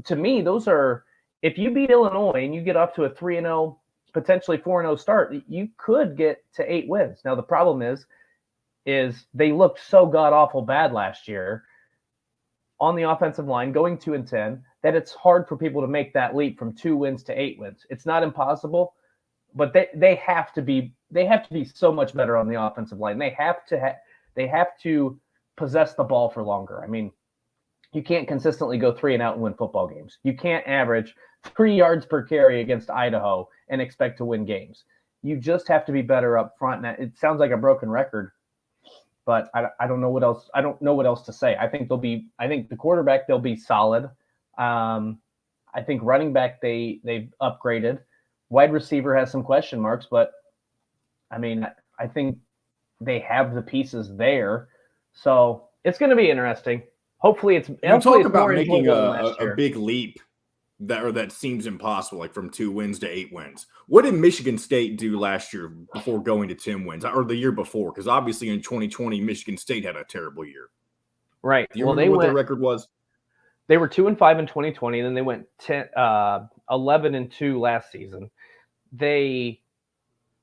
to me, those are, if you beat Illinois and you get off to a 3-0, potentially 4-0 start, you could get to 8 wins. Now the problem is they looked so god-awful bad last year on the offensive line, going 2-10, that it's hard for people to make that leap from 2 wins to 8 wins. It's not impossible, but they have to be so much better on the offensive line. They have to possess the ball for longer. I mean, you can't consistently go 3 and out and win football games. You can't average 3 yards per carry against Idaho and expect to win games. You just have to be better up front. And it sounds like a broken record, but I don't know what else. I don't know what else to say. I think the quarterback, they'll be solid. I think running back, they've upgraded. Wide receiver has some question marks, but I mean, I think they have the pieces there. So It's going to be interesting. Hopefully, it's. You hopefully talk it's about more making enjoyable than last a year. big leap that seems impossible, like from 2 wins to 8 wins. What did Michigan State do last year before going to 10 wins, or the year before? Because obviously in 2020, Michigan State had a terrible year. Right. Do you remember what their record was? They were 2-5 in 2020, and then they went 11-2 last season. They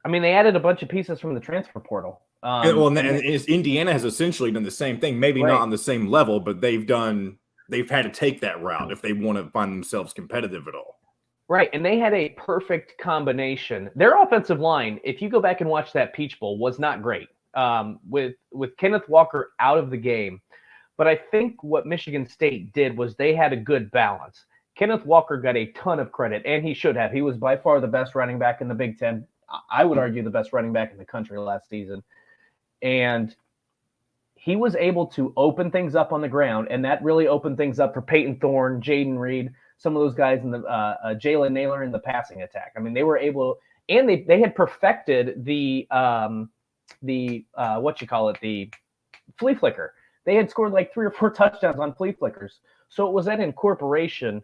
added a bunch of pieces from the transfer portal. Indiana has essentially done the same thing, maybe not on the same level, but they've had to take that route if they want to find themselves competitive at all. Right, and they had a perfect combination. Their offensive line, if you go back and watch that Peach Bowl, was not great with Kenneth Walker out of the game. But I think what Michigan State did was they had a good balance. Kenneth Walker got a ton of credit, and he should have. He was by far the best running back in the Big Ten. I would argue the best running back in the country last season. And he was able to open things up on the ground, and that really opened things up for Peyton Thorne, Jaden Reed, some of those guys in the Jalen Naylor in the passing attack. I mean, they were able, and they had perfected the flea flicker. They had scored like 3 or 4 touchdowns on flea flickers. So it was that incorporation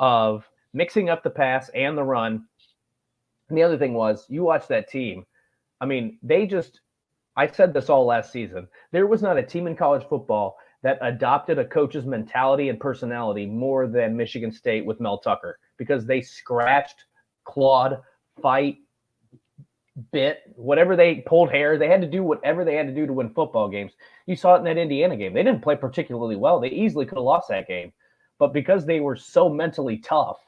of mixing up the pass and the run. And the other thing was, you watch that team. I mean, I said this all last season. There was not a team in college football that adopted a coach's mentality and personality more than Michigan State with Mel Tucker, because they scratched, clawed, fight, bit, whatever they pulled hair. They had to do whatever they had to do to win football games. You saw it in that Indiana game. They didn't play particularly well. They easily could have lost that game. But because they were so mentally tough,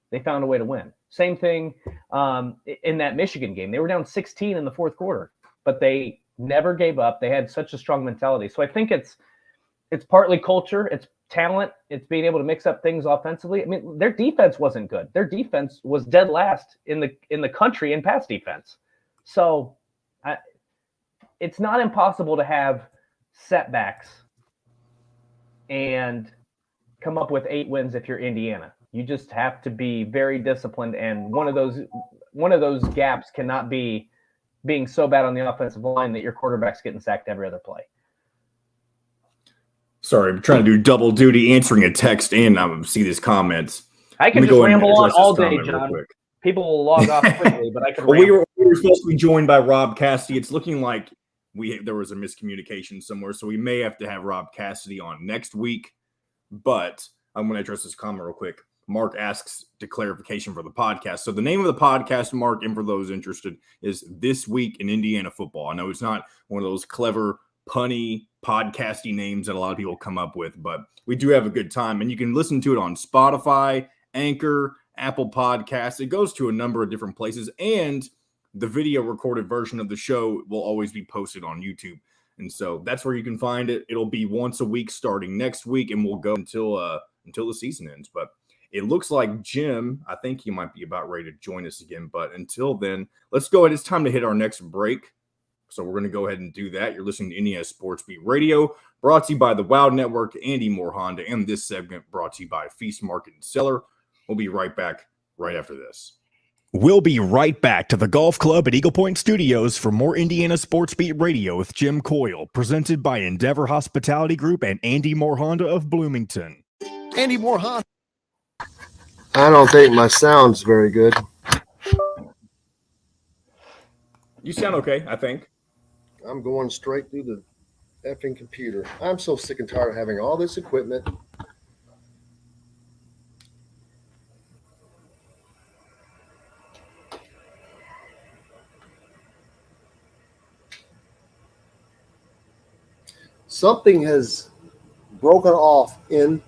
they found a way to win. Same thing in that Michigan game. They were down 16 in the fourth quarter, but they never gave up. They had such a strong mentality. So I think it's partly culture, it's talent, it's being able to mix up things offensively. I mean, their defense wasn't good. Their defense was dead last in the country in pass defense. So it's not impossible to have setbacks and come up with 8 wins if you're Indiana. You just have to be very disciplined, and one of those gaps cannot be being so bad on the offensive line that your quarterback's getting sacked every other play. Sorry, I'm trying to do double duty, answering a text and see these comments. I can just ramble on all day, John. People will log off quickly, but I can. Well, we were supposed to be joined by Rob Cassidy. It's looking like there was a miscommunication somewhere, so we may have to have Rob Cassidy on next week. But I'm going to address this comment real quick. Mark asks to clarification for the podcast. So the name of the podcast, Mark, and for those interested, is This Week in Indiana Football. I know it's not one of those clever, punny, podcasty names that a lot of people come up with, but we do have a good time. And you can listen to it on Spotify, Anchor, Apple Podcasts. It goes to a number of different places. And the video recorded version of the show will always be posted on YouTube. And so that's where you can find it. It'll be once a week starting next week, and we'll go until the season ends. But it looks like Jim, I think he might be about ready to join us again. But until then, let's go ahead. It's time to hit our next break. So we're going to go ahead and do that. You're listening to Indiana Sports Beat Radio, brought to you by the Wild Network, Andy Moore Honda, and this segment brought to you by Feast Market and Cellar. We'll be right back right after this. We'll be right back to the Golf Club at Eagle Point Studios for more Indiana Sports Beat Radio with Jim Coyle, presented by Endeavor Hospitality Group and Andy Moore Honda of Bloomington. Andy Moore Honda. I don't think my sound's very good. You sound okay, I think. I'm going straight through the effing computer. I'm so sick and tired of having all this equipment. Something has broken off into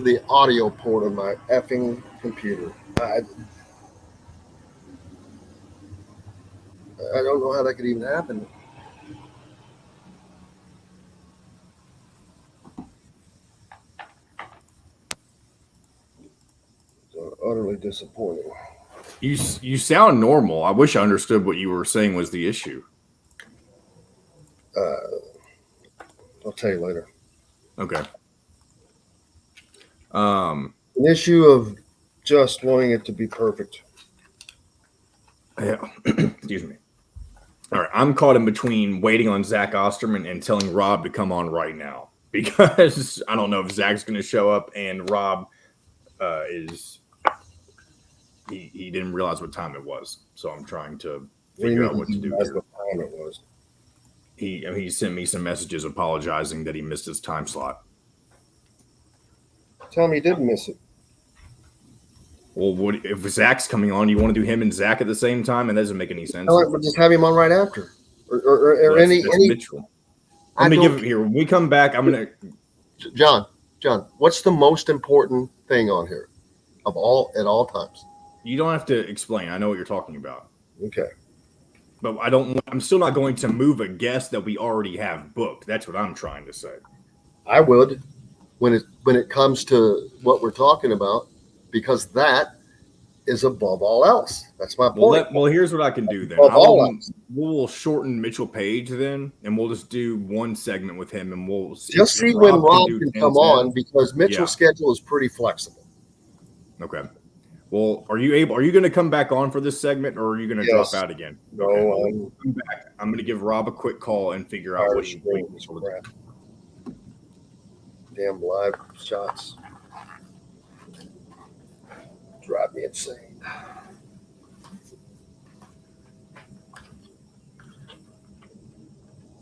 the audio port of my effing computer. I don't know how that could even happen. So utterly disappointing. You sound normal. I wish I understood what you were saying was the issue. I'll tell you later. Okay. An issue of just wanting it to be perfect. Yeah. Excuse me. All right, I'm caught in between waiting on Zach Osterman and telling Rob to come on right now because I don't know if Zach's going to show up and Rob he didn't realize what time it was, so I'm trying to figure out what to do. That's what time it was. He sent me some messages apologizing that he missed his time slot. Tell him he did miss it. Well, if Zach's coming on? You want to do him and Zach at the same time? It doesn't make any sense. But just have him on right after, or any. Mitchell. Let me give it here. When we come back, I'm gonna. John, what's the most important thing on here, at all times? You don't have to explain. I know what you're talking about. Okay. But I'm still not going to move a guest that we already have booked. That's what I'm trying to say. I would, when it comes to what we're talking about, because that is above all else. That's my point. Well, here's what I can do then. We'll shorten Mitchell Paige then, and we'll just do one segment with him, and we'll just see when Rob can come on, because Mitchell's schedule is pretty flexible. Okay. Well, are you going to come back on for this segment, or are you going to drop out again? No, okay. I'm back. I'm going to give Rob a quick call and figure out what he thinks. Damn live shots drive me insane.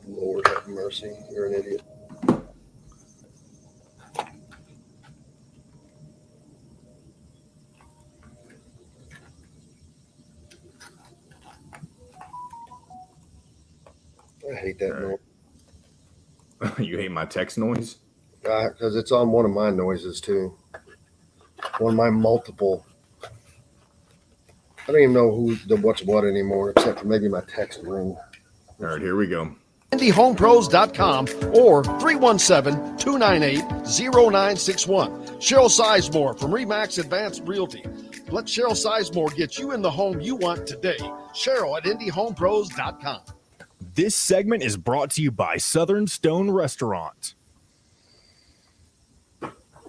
Lord have mercy, you're an idiot. I hate that noise. You hate my text noise? Because it's on one of my noises too. One of my multiple. I don't even know what's what anymore, except for maybe my text ring. All right, here we go. IndyHomePros.com or 317-298-0961. Cheryl Sizemore from Remax Advanced Realty. Let Cheryl Sizemore get you in the home you want today. Cheryl at IndyHomePros.com. This segment is brought to you by Southern Stone Restaurant.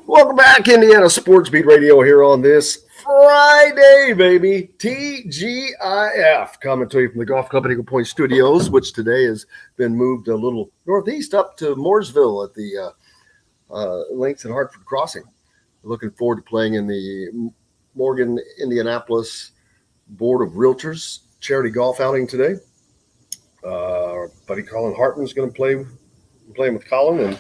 Welcome back, Indiana Sports Beat Radio, here on this Friday, baby. TGIF, coming to you from the Golf Club at Eagle Point Studios, which today has been moved a little northeast up to Mooresville at the Links and Hartford Crossing. Looking forward to playing in the Morgan, Indianapolis Board of Realtors charity golf outing today. Buddy Colin Hartman is going to playing with Colin and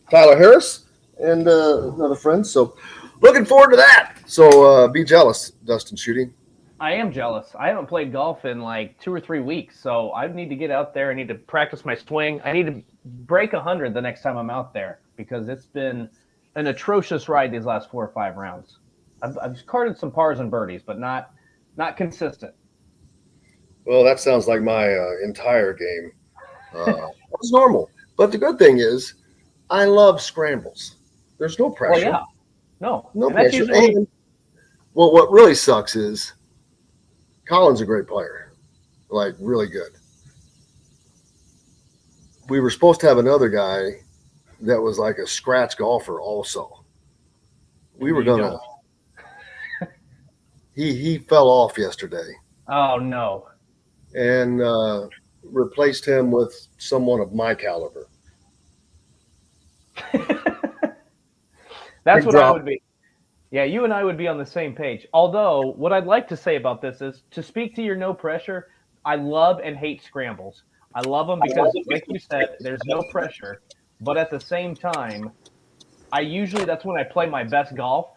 Tyler Harris and another friend. So looking forward to that. So be jealous, Dustin Schutte. I am jealous. I haven't played golf in like 2 or 3 weeks, so I need to get out there. I need to practice my swing. I need to break 100 the next time I'm out there because it's been an atrocious ride these last 4 or 5 rounds. I've carded some pars and birdies, but not consistent. Well, that sounds like my entire game. It's normal. But the good thing is I love scrambles. There's no pressure. Well, yeah. No pressure. And, well, what really sucks is Colin's a great player, like really good. We were supposed to have another guy that was like a scratch golfer also. We were going to – he fell off yesterday. Oh, no. And replaced him with someone of my caliber. That's what I would be. Yeah, you and I would be on the same page. Although, what I'd like to say about this is, to speak to your no pressure, I love and hate scrambles. I love them because, like you said, there's no pressure. But at the same time, that's when I play my best golf.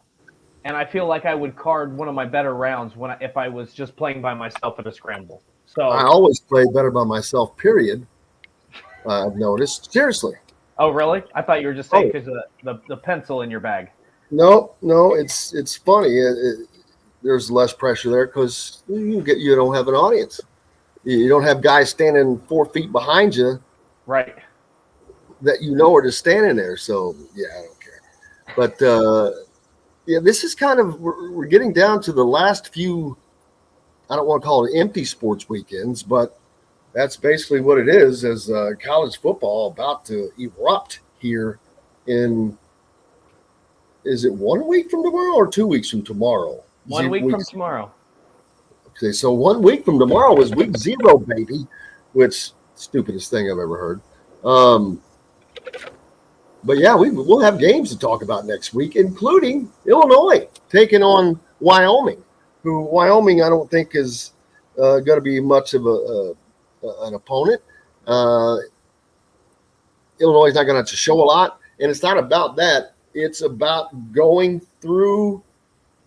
And I feel like I would card one of my better rounds if I was just playing by myself at a scramble. So I always play better by myself, period. I've noticed. Seriously. Oh, really? I thought you were just saying because of the pencil in your bag. No, it's funny. There's less pressure there because you don't have an audience. You don't have guys standing 4 feet behind you. Right. That are just standing there. So, yeah, I don't care. But, this is kind of – we're getting down to the last few – I don't want to call it empty sports weekends, but that's basically what it is as college football about to erupt here in – is it 1 week from tomorrow or 2 weeks from tomorrow? 1 week from tomorrow. Okay, so 1 week from tomorrow is week 0, baby. which stupidest thing I've ever heard. But yeah, we'll have games to talk about next week, including Illinois taking on Wyoming, who Wyoming I don't think is going to be much of an opponent. Illinois is not going to have to show a lot, and it's not about that. It's about going through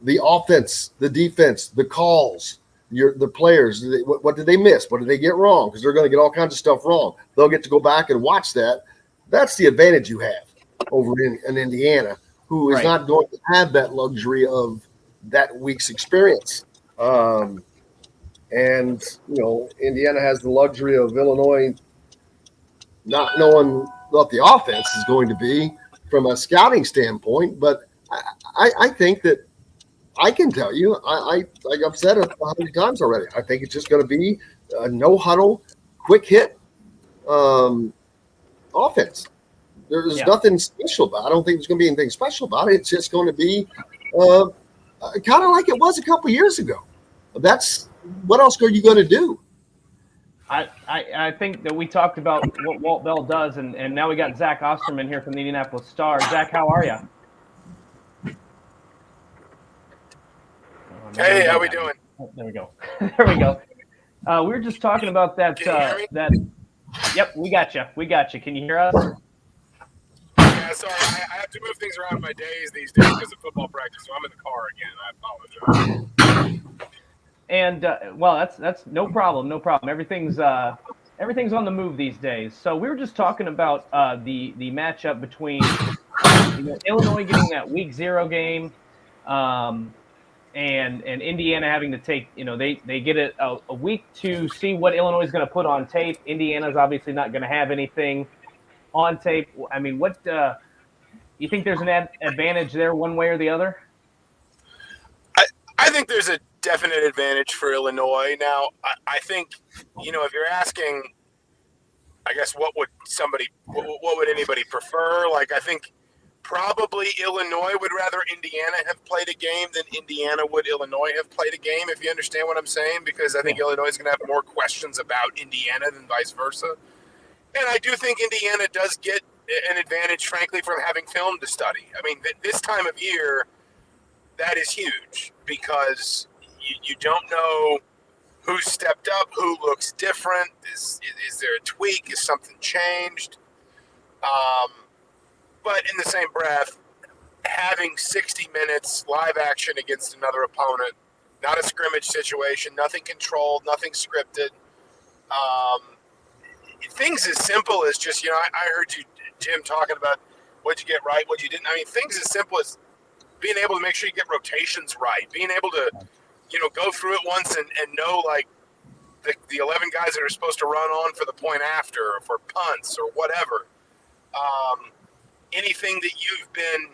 the offense, the defense, the calls, the players. What did they miss? What did they get wrong? Because they're going to get all kinds of stuff wrong. They'll get to go back and watch that. That's the advantage you have over in Indiana, who is not going to have that luxury of that week's experience. And, Indiana has the luxury of Illinois not knowing what the offense is going to be from a scouting standpoint. But I think that I can tell you, like I've said 100 times already, I think it's just going to be a no-huddle, quick hit offense. There's nothing special about it. I don't think there's going to be anything special about it. It's just going to be kind of like it was a couple years ago. That's what else are you going to do? I think that we talked about what Walt Bell does, and now we got Zach Osterman here from the Indianapolis Star. Zach, how are you? Hey, how we doing? Oh, there we go. There we go. We were just talking about that. Yep, we got you. We got you. Can you hear us? Yeah, sorry. I have to move things around my days these days because of football practice, so I'm in the car again. I apologize. And that's no problem. No problem. Everything's on the move these days. So we were just talking about the matchup between Illinois getting that week 0 game. And Indiana having to take, they get a week to see what Illinois is going to put on tape. Indiana's obviously not going to have anything on tape. I mean, what you think there's an advantage there one way or the other? I think there's a definite advantage for Illinois. Now, I think, if you're asking, I guess, what would anybody prefer? Like, I think probably Illinois would rather Indiana have played a game than Indiana would Illinois have played a game, if you understand what I'm saying, because I think Illinois is going to have more questions about Indiana than vice versa. And I do think Indiana does get an advantage, frankly, from having film to study. I mean, this time of year, that is huge because you don't know who stepped up, who looks different. Is there a tweak? Is something changed? But in the same breath, having 60 minutes live action against another opponent, not a scrimmage situation, nothing controlled, nothing scripted. Things as simple as just, I heard you, Jim, talking about what you get right, what you didn't. I mean, things as simple as being able to make sure you get rotations right, being able to, go through it once and know, like, the 11 guys that are supposed to run on for the point after or for punts or whatever. Anything that you've been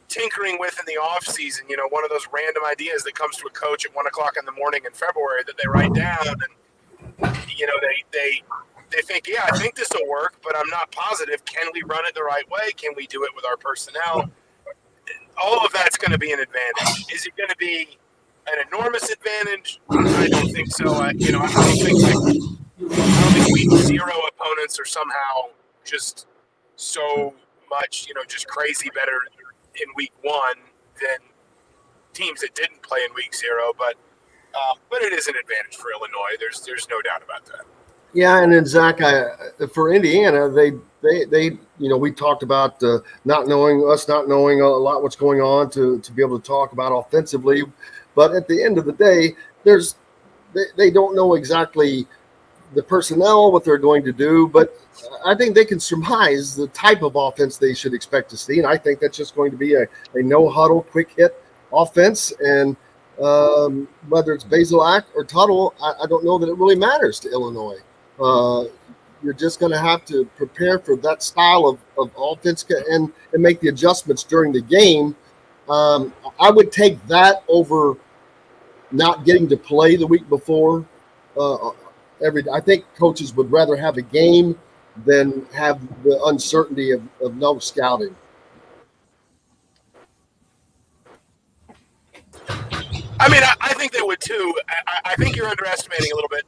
tinkering with in the off season, one of those random ideas that comes to a coach at 1:00 in the morning in February that they write down and, they think, yeah, I think this will work, but I'm not positive. Can we run it the right way? Can we do it with our personnel? All of that's going to be an advantage. Is it going to be an enormous advantage? I don't think so. I don't think week 0 opponents are somehow just so much, just crazy better in week 1 than teams that didn't play in week 0. But it is an advantage for Illinois. There's no doubt about that. Yeah, and then Zach, for Indiana, they we talked about not knowing a lot what's going on to be able to talk about offensively, but at the end of the day, they don't know exactly the personnel, what they're going to do, but I think they can surmise the type of offense they should expect to see, and I think that's just going to be a no-huddle, quick-hit offense, and whether it's Basilak or Tuttle, I don't know that it really matters to Illinois. You're just going to have to prepare for that style of offense and make the adjustments during the game. I would take that over not getting to play the week before. I think coaches would rather have a game than have the uncertainty of no scouting. I mean, I think they would too. I think you're underestimating a little bit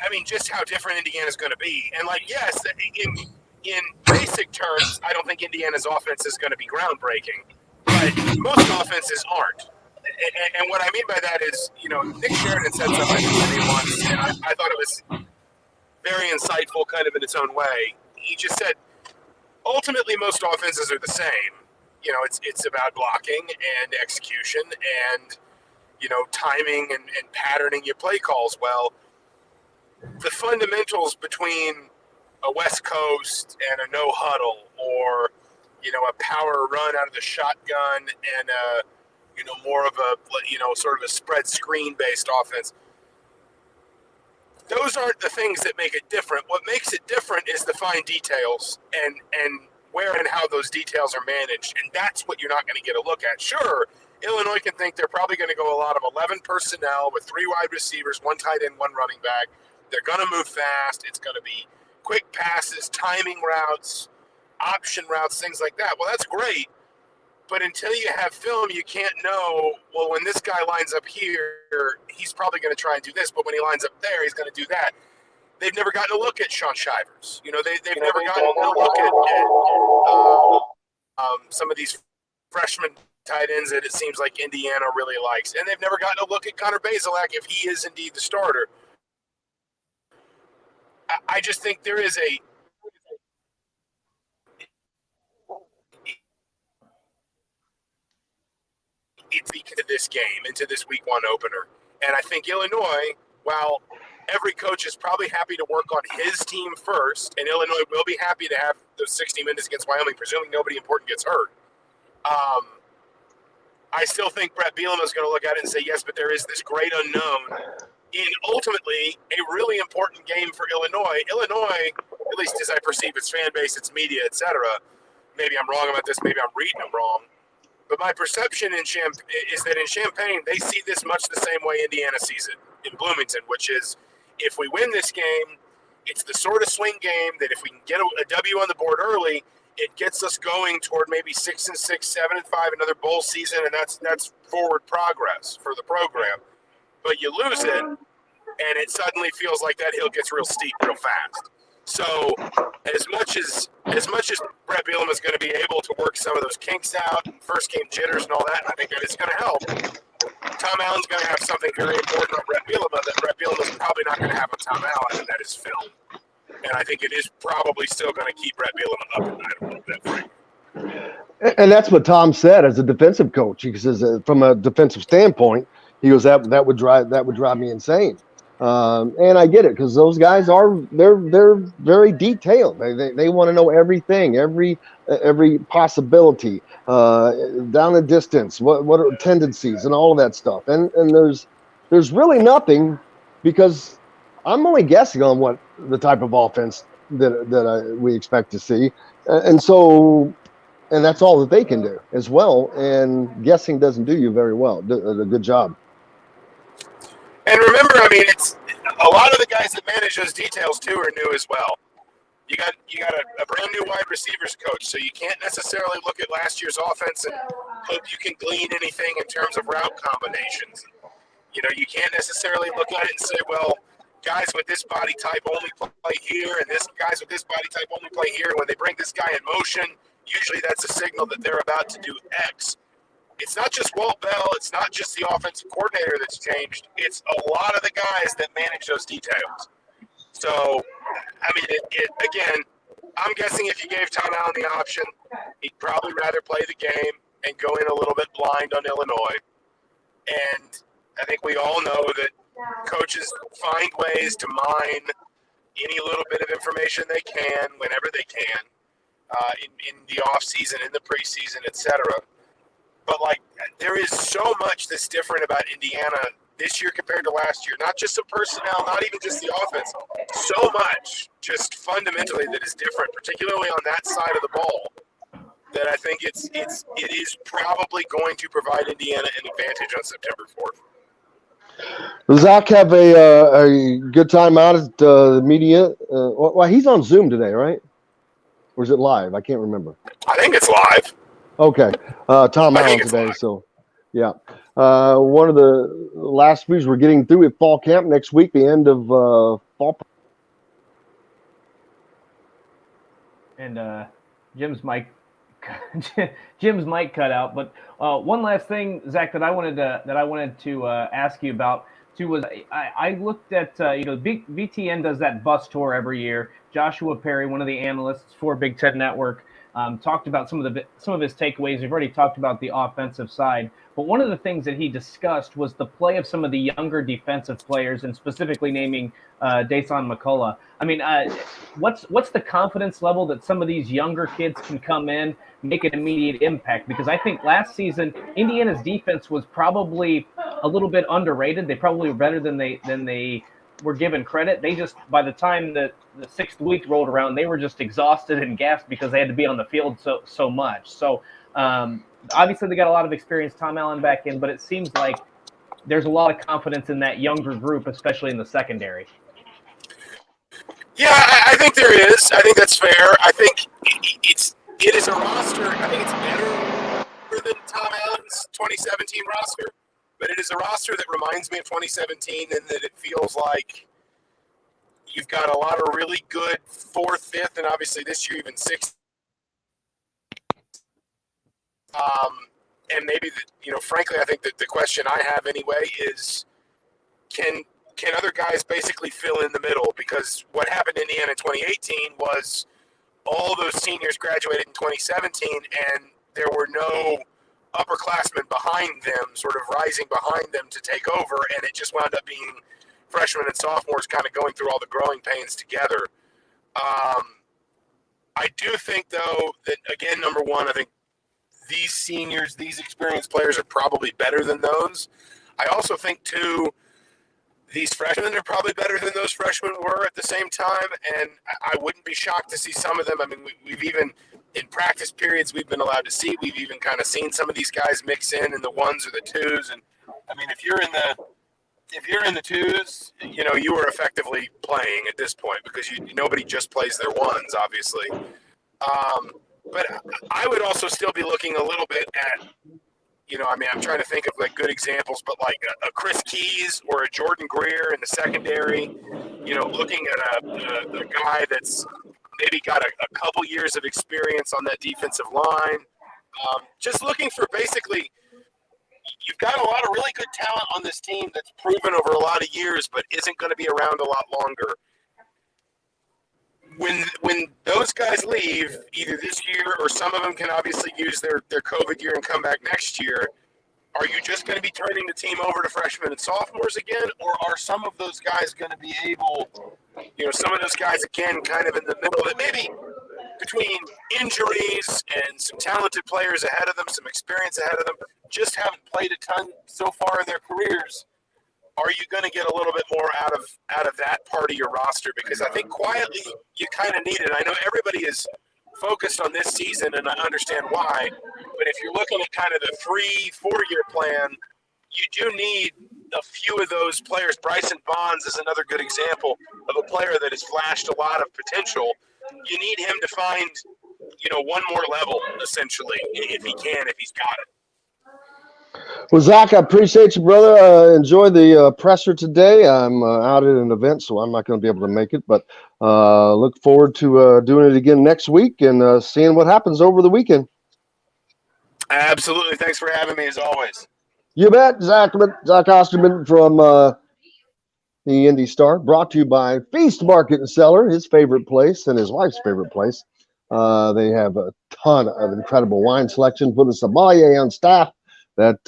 I mean, just how different Indiana's going to be. And, like, yes, in basic terms, I don't think Indiana's offense is going to be groundbreaking, but most offenses aren't. And what I mean by that is, Nick Sheridan said something to me once, and I thought it was very insightful kind of in its own way. He just said, ultimately, most offenses are the same. It's about blocking and execution and, timing and patterning your play calls. Well, the fundamentals between a West Coast and a no huddle, or a power run out of the shotgun and more of a sort of a spread screen based offense, those aren't the things that make it different. What makes it different is the fine details and where and how those details are managed, and that's what you're not going to get a look at. Sure, Illinois can think they're probably going to go a lot of 11 personnel with 3 wide receivers, 1 tight end, 1 running back. They're going to move fast. It's going to be quick passes, timing routes, option routes, things like that. Well, that's great. But until you have film, you can't know, well, when this guy lines up here, he's probably going to try and do this. But when he lines up there, he's going to do that. They've never gotten a look at Sean Shivers. They've never gotten a look at some of these freshman tight ends that it seems like Indiana really likes. And they've never gotten a look at Connor Bazelak if he is indeed the starter. I just think there is it's into this game, into this week 1 opener. And I think Illinois, while every coach is probably happy to work on his team first, and Illinois will be happy to have those 60 minutes against Wyoming, presuming nobody important gets hurt. I still think Brett Bielema is going to look at it and say, yes, but there is this great unknown in ultimately a really important game for Illinois. Illinois, at least as I perceive its fan base, its media, etc. Maybe I'm wrong about this. Maybe I'm reading them wrong. But my perception is that in Champaign, they see this much the same way Indiana sees it in Bloomington, which is if we win this game, it's the sort of swing game that if we can get a W on the board early, it gets us going toward maybe 6-6, 7-5, another bowl season, and that's forward progress for the program. But you lose it, and it suddenly feels like that hill gets real steep real fast. So as much as Brett Bielema is going to be able to work some of those kinks out, first game jitters and all that, I think that it's going to help. Tom Allen's going to have something very important on Brett Bielema that Brett Bielema's probably not going to have on Tom Allen, and that is film. And I think it is probably still going to keep Brett Bielema up at night a little bit, Frank. And that's what Tom said as a defensive coach. He says from a defensive standpoint, he goes that would drive me insane. And I get it because those guys they're very detailed. They want to know everything, every possibility, down the distance, what are tendencies and all of that stuff. And there's really nothing because I'm only guessing on what the type of offense that we expect to see, and that's all that they can do as well. And guessing doesn't do you very well. A good job. And remember, I mean, it's a lot of the guys that manage those details too are new as well. You got a brand new wide receivers coach, so you can't necessarily look at last year's offense and hope you can glean anything in terms of route combinations. You can't necessarily look at it and say, well, guys with this body type only play here, and guys with this body type only play here. When they bring this guy in motion, usually that's a signal that they're about to do X. It's not just Walt Bell. It's not just the offensive coordinator that's changed. It's a lot of the guys that manage those details. So, I mean, again, I'm guessing if you gave Tom Allen the option, he'd probably rather play the game and go in a little bit blind on Illinois. And I think we all know that coaches find ways to mine any little bit of information they can whenever they can in the offseason, in the preseason, etc. But, like, there is so much that's different about Indiana this year compared to last year. Not just the personnel, not even just the offense. So much just fundamentally that is different, particularly on that side of the ball, that I think it is probably going to provide Indiana an advantage on September 4th. Does Zach have a good time out at the media? Well, he's on Zoom today, right? Or is it live? I can't remember. I think it's live. Okay. Tom Allen today, so yeah. one of the last weeks we're getting through at fall camp next week, the end of fall. And Jim's mic cut out. But one last thing, Zach, that I wanted to ask you about too was I looked at VTN does that bus tour every year. Joshua Perry, one of the analysts for Big Ten Network, talked about some of his takeaways. We've already talked about the offensive side, but one of the things that he discussed was the play of some of the younger defensive players, and specifically naming Dason McCullough. I mean, what's the confidence level that some of these younger kids can come in, make an immediate impact? Because I think last season Indiana's defense was probably a little bit underrated. They probably were better than they were given credit. They just, by the time the 6th week rolled around, they were just exhausted and gassed because they had to be on the field so much. So obviously they got a lot of experience, Tom Allen back in, but it seems like there's a lot of confidence in that younger group, especially in the secondary. Yeah, I think there is. I think that's fair. I think it is a roster. I think it's better than Tom Allen's 2017 roster, but it is a roster that reminds me of 2017 in that it feels like you've got a lot of really good 4th, 5th, and obviously this year even 6th. And maybe, frankly, I think that the question I have anyway is, can other guys basically fill in the middle? Because what happened in Indiana in 2018 was all those seniors graduated in 2017, and there were no upperclassmen behind them, sort of rising behind them to take over, and it just wound up being freshmen and sophomores kind of going through all the growing pains together. I do think, though, that, again, number one, I think these seniors, these experienced players are probably better than those. I also think, too, these freshmen are probably better than those freshmen were at the same time, and I wouldn't be shocked to see some of them. I mean, we've even, in practice periods, we've been allowed to see, we've even kind of seen some of these guys mix in the 1s or the 2s. And, I mean, if you're in the 2s, you are effectively playing at this point because nobody just plays their 1s, obviously. But I would also still be looking a little bit at, I'm trying to think of like good examples, but like a Chris Keys or a Jordan Greer in the secondary, looking at a guy that's maybe got a couple years of experience on that defensive line. Just looking for basically, you've got a lot of really good talent on this team that's proven over a lot of years, but isn't going to be around a lot longer. When those guys leave, either this year or some of them can obviously use their COVID year and come back next year, are you just going to be turning the team over to freshmen and sophomores again, or are some of those guys going to be able, some of those guys, again, kind of in the middle, that maybe between injuries and some talented players ahead of them, some experience ahead of them, just haven't played a ton so far in their careers? Are you going to get a little bit more out of that part of your roster? Because I think quietly you kind of need it. I know everybody is focused on this season, and I understand why. But if you're looking at kind of the 3-4-year plan, you do need a few of those players. Bryson Bonds is another good example of a player that has flashed a lot of potential. You need him to find, one more level, essentially, if he's got it. Well, Zach, I appreciate you, brother. Enjoy the presser today. I'm out at an event, so I'm not going to be able to make it, but look forward to doing it again next week and seeing what happens over the weekend. Absolutely. Thanks for having me, as always. You bet. Zach Osterman from the Indy Star, brought to you by Feast Market and Cellar, his favorite place and his wife's favorite place. They have a ton of incredible wine selection, with a sommelier on staff that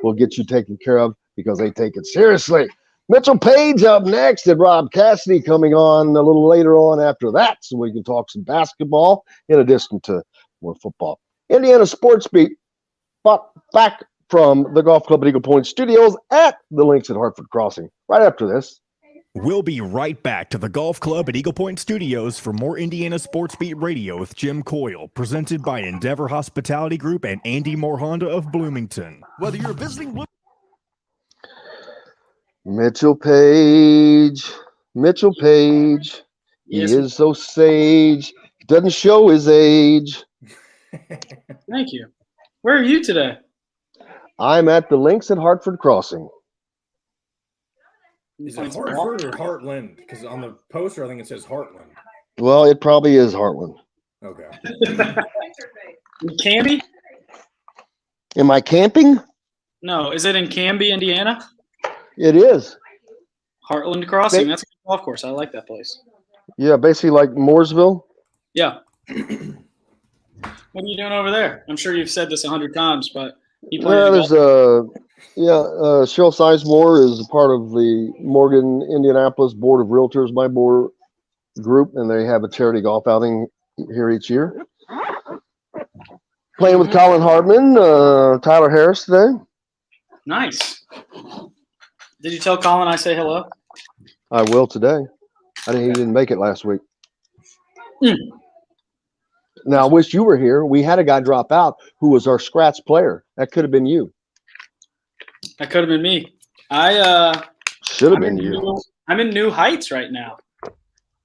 will get you taken care of because they take it seriously. Mitchell Paige up next, and Rob Cassidy coming on a little later on after that, so we can talk some basketball in addition to more football. Indiana Sports Beat, back from the Golf Club at Eagle Point Studios at the Links at Hartford Crossing. Right after this. We'll be right back to the Golf Club at Eagle Point Studios for more Indiana Sports Beat Radio with Jim Coyle, presented by Endeavor Hospitality Group and Andy Moore Honda of Bloomington. Whether you're visiting Mitchell Paige. He is so sage. Doesn't show his age. Thank you. Where are you today? I'm at the links at Hartford Crossing. Is it Hartford or Heartland? Because on the poster, I think it says Heartland. Well, it probably is Heartland. Okay. Canby? Am I camping? No. Is it in Canby, Indiana? It is. Heartland Crossing. That's a good golf course. I like that place. Yeah, basically like Mooresville. Yeah. What are you doing over there? I'm sure you've said this 100 times, but There's Cheryl Sizemore is a part of the Morgan Indianapolis Board of Realtors, my board group, and they have a charity golf outing here each year. Playing with Colin Hartman, Tyler Harris today. Nice. Did you tell Colin I say hello? I will today. He didn't make it last week. Now, I wish you were here. We had a guy drop out who was our scratch player. That could have been you. That could have been me. Should have been you. I'm in New Heights right now.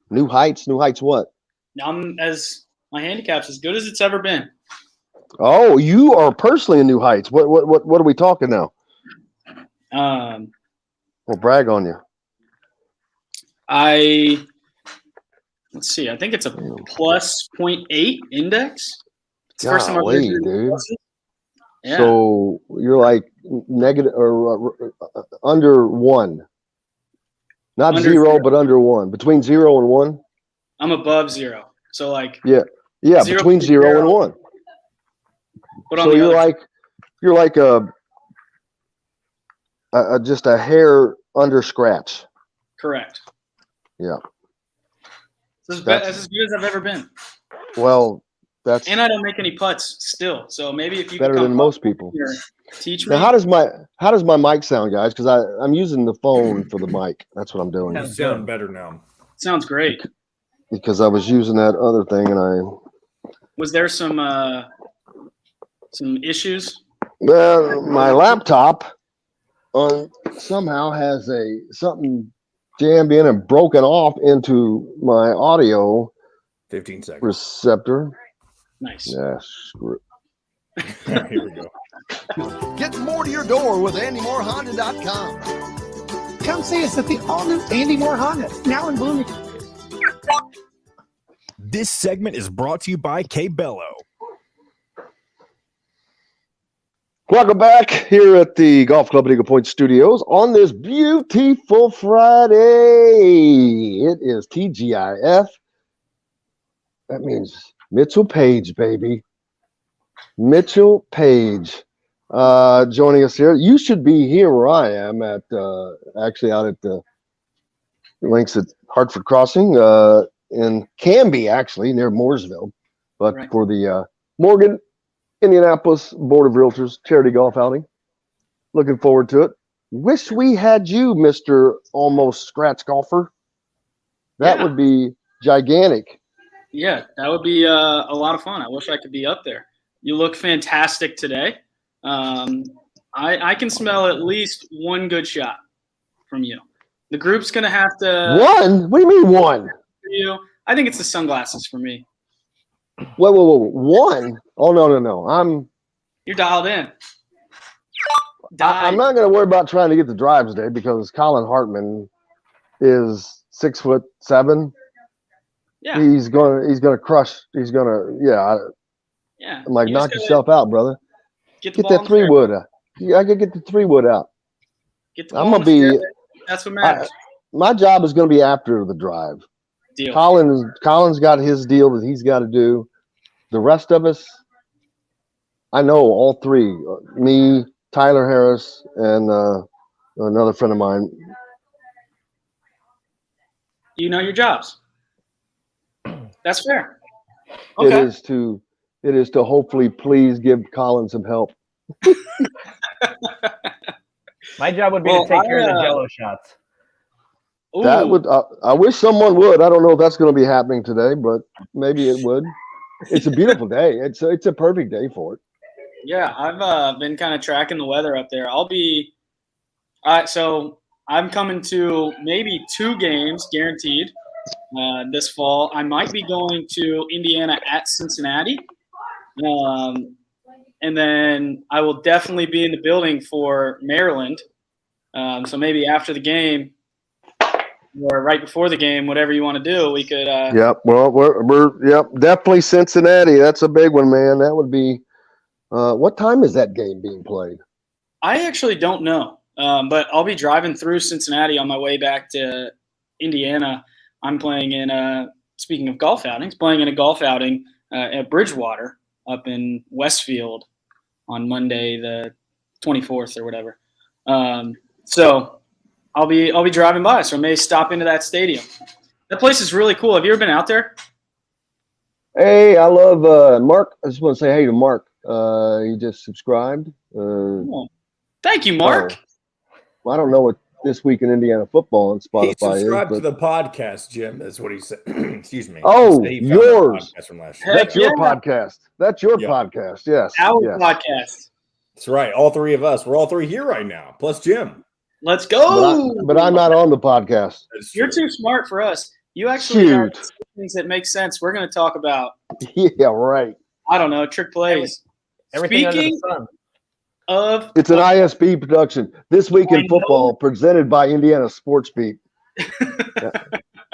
New Heights? New Heights what? My handicap's as good as it's ever been. Oh, you are personally in New Heights. What are we talking now? We'll brag on you. Let's see. I think it's a plus 0.8 index. It's the first time I've Golly, dude. Yeah. So you're like negative or under 1. Not Under 0, zero. but under 1. Between 0 and 1. I'm above 0. So yeah, between 0 and 1. But so you're like just a hair under scratch. Correct. Yeah. That's as good as I've ever been. Well, and I don't make any putts still. So maybe if you better than most people. Here, teach me. Now, how does my mic sound, guys? Because I'm using the phone for the mic. That's what I'm doing. You sound better now. Sounds great. Because I was using that other thing, and was there some issues? Well, my laptop somehow has something jammed in and broken off into my audio 15 seconds receptor. Nice. Yeah, screw it. Here we go. Get more to your door with AndyMooreHonda.com. Come see us at the all-new Andy Moore Honda, now in Bloomington. This segment is brought to you by K-Bello. Welcome back here at the Golf Club at Eagle Point Studios on this beautiful Friday. It is TGIF. That means Mitchell Paige, baby. Mitchell Paige joining us here. You should be here where I am at actually out at the links at Hartford Crossing in Canby, actually near Mooresville, but right. For the Morgan Indianapolis Board of Realtors charity golf outing. Looking forward to it. Wish we had you, Mr. Almost Scratch Golfer. That would be gigantic. Yeah, that would be a lot of fun. I wish I could be up there. You look fantastic today. I can smell at least one good shot from you. The group's going to have to. One? What do you mean one? You. I think it's the sunglasses for me. Whoa. One? Oh, no. You're dialed in. I'm not going to worry about trying to get the drives today because Colin Hartman is 6'7". Yeah. He's gonna crush. He's gonna Yeah. I'm like, knock yourself out, brother. Get that 3-wood out. I can get the 3-wood out. I'm gonna be. That's what matters. My job is gonna be after the drive. Deal. Colin's got his deal that he's got to do. The rest of us, I know all three. Me, Tyler Harris, and another friend of mine. You know your jobs. That's fair. Okay. It is to hopefully please give Colin some help. My job would be to take care of the jello shots. Ooh. That would. I wish someone would. I don't know if that's going to be happening today, but maybe it would. It's a beautiful day. It's a perfect day for it. Yeah, I've been kind of tracking the weather up there. I'll be. So I'm coming to maybe 2 games guaranteed this fall. I might be going to Indiana at Cincinnati. and then I will definitely be in the building for Maryland. So maybe after the game or right before the game, whatever you want to do, we could. Yep. Well, we're definitely Cincinnati. That's a big one, man. That would be. What time is that game being played? I actually don't know, but I'll be driving through Cincinnati on my way back to Indiana. I'm playing in. Speaking of golf outings, playing in a golf outing at Bridgewater up in Westfield on Monday the 24th or whatever. So I'll be driving by, so I may stop into that stadium. That place is really cool. Have you ever been out there? Hey, I love Mark. I just want to say hey to Mark. He just subscribed. Thank you, Mark. Well, I don't know what This Week in Indiana Football on Spotify He subscribed is, to the podcast, Jim. That's what he said. Excuse me. Oh, He found yours. that podcast from last year. That's your podcast. That's your podcast. Yes. Our yes. podcast. That's right. All three of us. We're all three here right now, plus Jim. Let's go. But I'm not on the podcast. You're too smart for us. You actually have Shoot. things that make sense. We're going to talk about. Yeah, right. I don't know, trick plays. Everything under the Speaking sun. of, It's an ISB production. This Week in Football, presented by Indiana Sports Beat.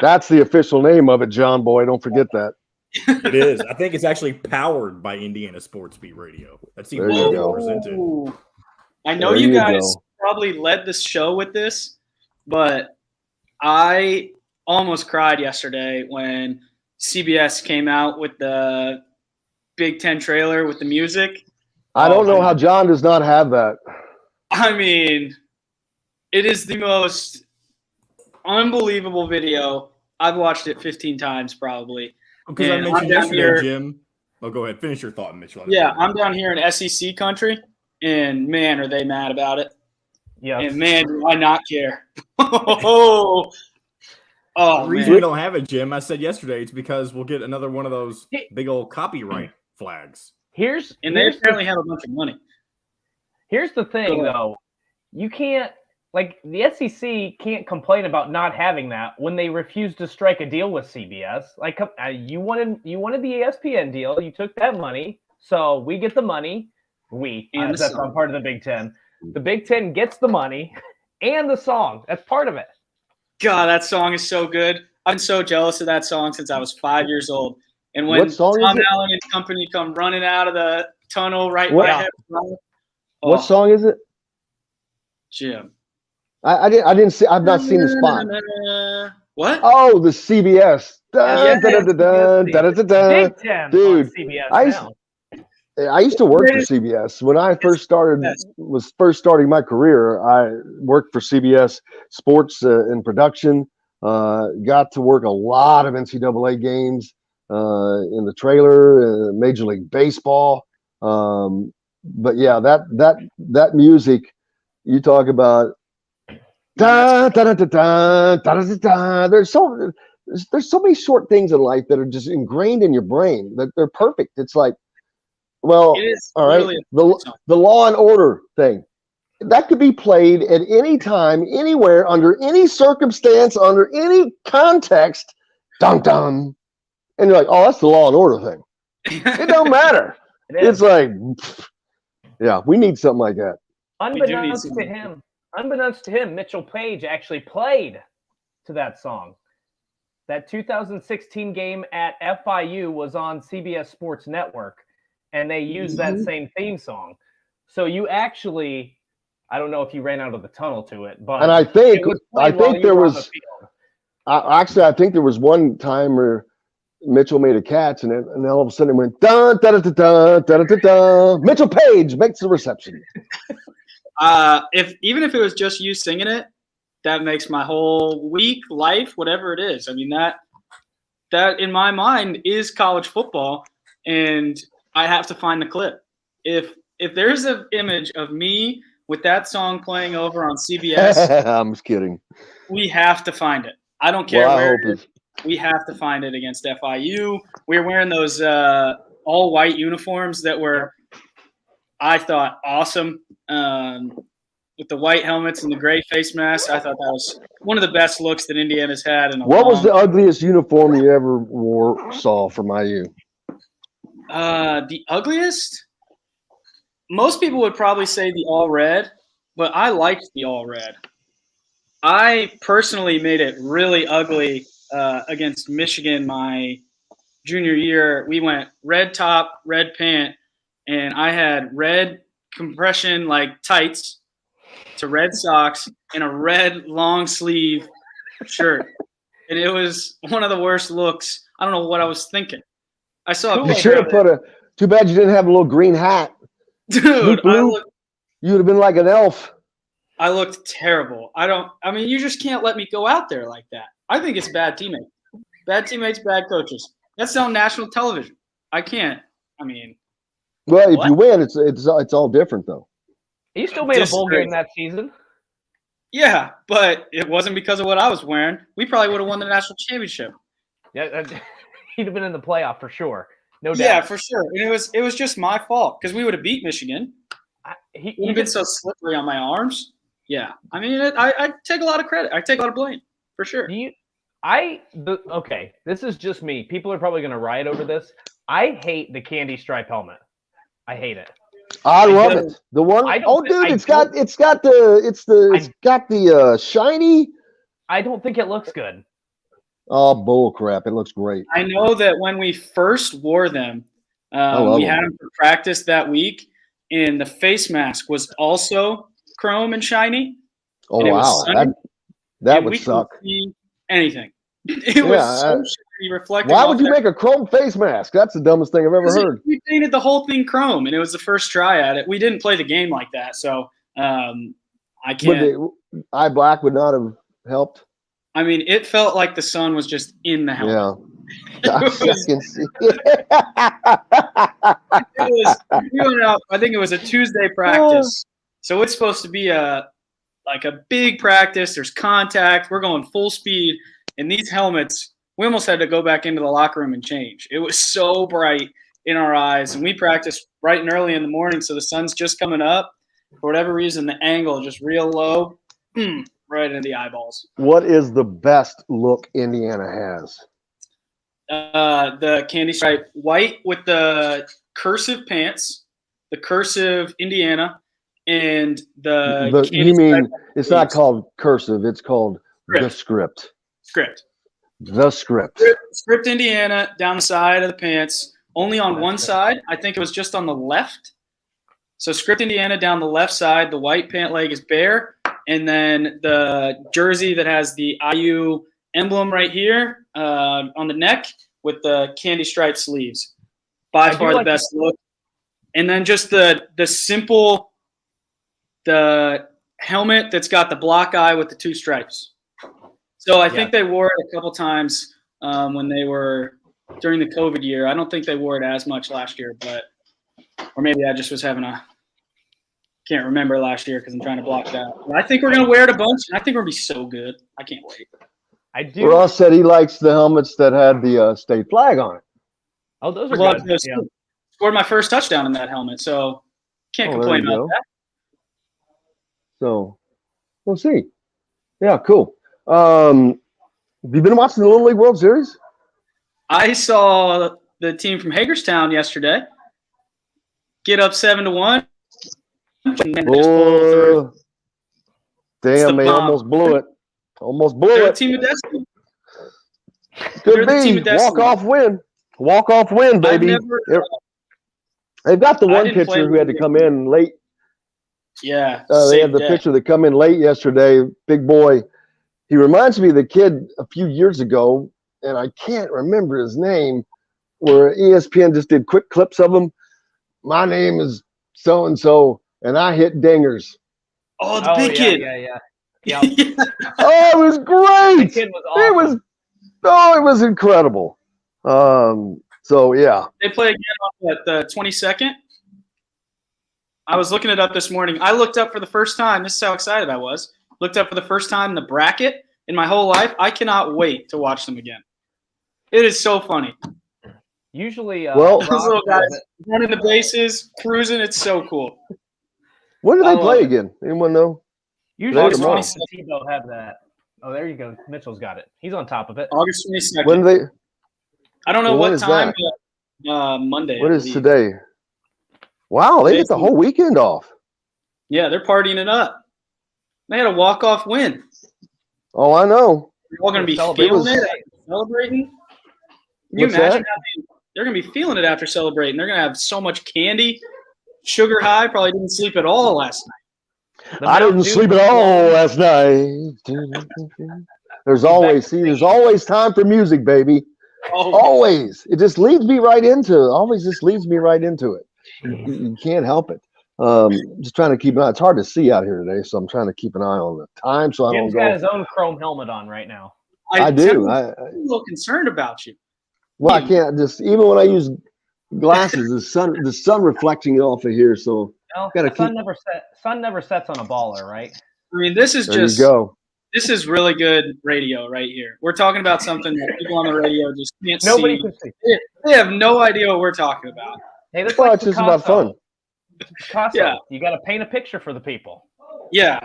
That's the official name of it, John Boy. Don't forget that. It is. I think it's actually powered by Indiana Sports Beat Radio. That's even There you more go. presented. I know There you you guys go. probably led the show with this, but I almost cried yesterday when CBS came out with the Big Ten trailer with the music. I don't know how John does not have that. I mean, it is the most unbelievable video. I've watched it 15 times probably. Because I And mentioned I'm down yesterday, here- Jim. Oh, go ahead. Finish your thought, Mitchell. Yeah, I'm down here in SEC country, and man, are they mad about it. Yeah. And man, do I not care. Oh, The reason we man. don't have it, Jim, I said yesterday, it's because we'll get another one of those big old copyright flags. And they apparently have a bunch of money. Here's the thing, though. You can't, like, the SEC can't complain about not having that when they refused to strike a deal with CBS. Like, you wanted the ESPN deal. You took that money. So we get the money. And the That's song. not part of the Big Ten. The Big Ten gets the money and the song. That's part of it. God, that song is so good. I've been so jealous of that song since I was 5 years old. And when What song is Tom it? Allen and company come running out of the tunnel right What- by What song is it? Jim. I didn't see. I've not seen the spot. What? Oh, the CBS. Yeah, Big Ten Dude, on CBS I used- now. I used to work for CBS when I was first starting my career. I worked for CBS Sports in production. Got to work a lot of NCAA games in the trailer, Major League Baseball. But yeah, that music you talk about. Da, da, da, da, da, da, da, da. There's so many short things in life that are just ingrained in your brain that they're perfect. It's like, well, It is all right, really a the Law and Order thing that could be played at any time, anywhere, under any circumstance, under any context. Dum dum, and you're like, oh, that's the Law and Order thing. It don't matter. It's like, yeah, we need something like that. Unbeknownst to him, Mitchell Paige actually played to that song. That 2016 game at FIU was on CBS Sports Network, and they used that same theme song. So you actually, I don't know if you ran out of the tunnel to it, but And I think it was played while you there were on was the field. I think there was one time where Mitchell made a catch, and then all of a sudden it went dun da da da da da da da. Mitchell Paige makes the reception. Even if it was just you singing it, that makes my whole week, life, whatever it is. I mean, that in my mind is college football, and I have to find the clip. If there's an image of me with that song playing over on CBS, I'm just kidding. we have to find it. I don't care Well, I where hope it is. We have to find it against FIU. We were wearing those all-white uniforms that were, I thought, awesome. With the white helmets and the gray face masks, I thought that was one of the best looks that Indiana's had in a What long was the ugliest uniform you ever saw from IU? The ugliest? most people would probably say the all red, but I liked the all red. I personally made it really ugly against Michigan my junior year. We went red top, red pant, and I had red compression like tights to red socks and a red long sleeve shirt. And it was one of the worst looks. I don't know what I was thinking. I saw a You picture should have of put a. Too bad you didn't have a little green hat. Dude, You would have been like an elf. I looked terrible. I mean, you just can't let me go out there like that. I think it's bad teammates. Bad teammates, bad coaches. That's on national television. I can't. I mean. Well, if what? you win, it's all different though. He still made a bowl game that season. Yeah, but it wasn't because of what I was wearing. We probably would have won the national championship. Yeah, he'd have been in the playoff for sure. No doubt. Yeah, for sure. And it was just my fault because we would have beat Michigan. He would have been so slippery on my arms. Yeah, I mean, I take a lot of credit. I take a lot of blame for sure. Okay, this is just me. People are probably going to riot over this. I hate the candy stripe helmet. I hate it. I love it. The one it's got the shiny. I don't think it looks good. Oh, bull crap. It looks great. I know that when we first wore them, we had them for practice that week, and the face mask was also chrome and shiny. Oh, and wow. That would suck. See anything. It was so shiny, reflective. Why would you make a chrome face mask? That's the dumbest thing I've ever heard. We painted the whole thing chrome, and it was the first try at it. We didn't play the game like that, so I can't. Eye black would not have helped. I mean, it felt like the sun was just in the helmet. Yeah. We went out, I think it was a Tuesday practice. So it's supposed to be a big practice. There's contact. We're going full speed. And these helmets, we almost had to go back into the locker room and change. It was so bright in our eyes. And we practiced bright and early in the morning, so the sun's just coming up. For whatever reason, the angle just real low, right into the eyeballs. What is the best look Indiana has? The candy stripe white with the cursive pants, the cursive Indiana, and you mean it's not called cursive, it's called the script. The script. Script Indiana down the side of the pants, only on one side. I think it was just on the left. So script Indiana down the left side, the white pant leg is bare, and then the jersey that has the IU emblem right here on the neck with the candy striped sleeves. By far the best look. And then just the simple, the helmet that's got the block eye with the two stripes. So I think they wore it a couple times when they were during the COVID year. I don't think they wore it as much last year, or maybe I just was can't remember last year because I'm trying to block that. But I think we're going to wear it a bunch, and I think we're going to be so good. I can't wait. I do. Ross said he likes the helmets that had the state flag on it. Oh, those are good. Scored my first touchdown in that helmet, so can't complain about that. So we'll see. Yeah, cool. Have you been watching the Little League World Series? I saw the team from Hagerstown yesterday get up 7-1. Oh, damn, they almost blew it. They're a team of destiny. Could be. Walk-off win, baby. They've got the one pitcher who had to come in late. Yeah. They had the pitcher that come in late yesterday, big boy. He reminds me of the kid a few years ago, and I can't remember his name, where ESPN just did quick clips of him. My name is so-and-so, and I hit dingers. Oh, the big kid. Yeah. Oh, it was great. The kid was awesome. It was incredible. So, yeah. They play again on the 22nd. I was looking it up this morning. I looked up for the first time. This is how excited I was. Looked up for the first time in the bracket in my whole life. I cannot wait to watch them again. It is so funny. Usually, those little guys running the bases, cruising. It's so cool. When do they play again? Anyone know? Usually, Ross and Tebow have that. Oh, there you go. Mitchell's got it. He's on top of it. August 22nd. When they? I don't know what time. Monday. What is today? Wow, they get the whole weekend off. Yeah, they're partying it up. They had a walk-off win. Oh, I know. They're all going to be feeling it, celebrating. Can you imagine they're going to be feeling it after celebrating? They're going to have so much candy, sugar high. Probably didn't sleep at all last night. I didn't sleep at all last night. There's always time for music, baby. Always. It just leads me right into it. Always just leads me right into it. You can't help it. Just trying to keep an eye. It's hard to see out here today, so I'm trying to keep an eye on the time so I don't go. Jim's got his own chrome helmet on right now. I do. I'm a little concerned about you. Well, I can't just, even when I use glasses, the sun reflecting off of here, so gotta keep. Sun never sets on a baller, right? I mean, this is There you go. This is really good radio right here. We're talking about something that people on the radio just can't see. Nobody can see. They have no idea what we're talking about. Hey, that's Well, it's just about fun. Picasso. Yeah. You got to paint a picture for the people. Yeah.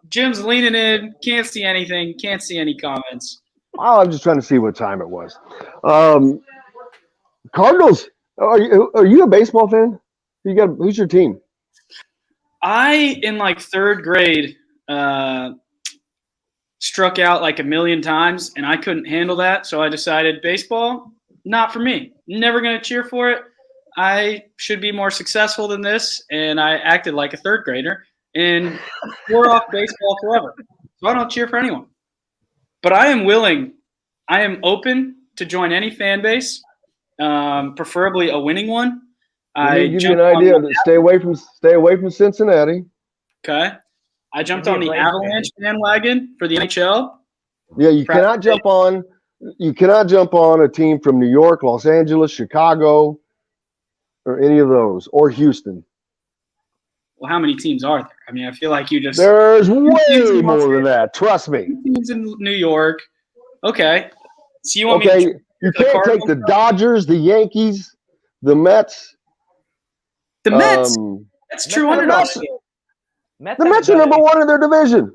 Jim's leaning in, can't see anything, can't see any comments. Oh, I'm just trying to see what time it was. Cardinals. Are you a baseball fan? Who's your team? I, in like third grade, struck out like 1,000,000 times, and I couldn't handle that. So I decided baseball, not for me. Never going to cheer for it. I should be more successful than this, and I acted like a third grader and swore off baseball forever. So I don't cheer for anyone. But I am open to join any fan base, preferably a winning one. Let me give you an idea. Stay away from Cincinnati. Okay. I jumped on the Avalanche bandwagon for the NHL. Yeah, you cannot jump on a team from New York, Los Angeles, Chicago, or any of those, or Houston. Well, how many teams are there? I mean, I feel like you just. There's way more than that. Trust me. Teams in New York. Okay. So you want me to you can't take the Dodgers, the Yankees, the Mets. The Mets. That's true underdogs. The Mets are number one in their division.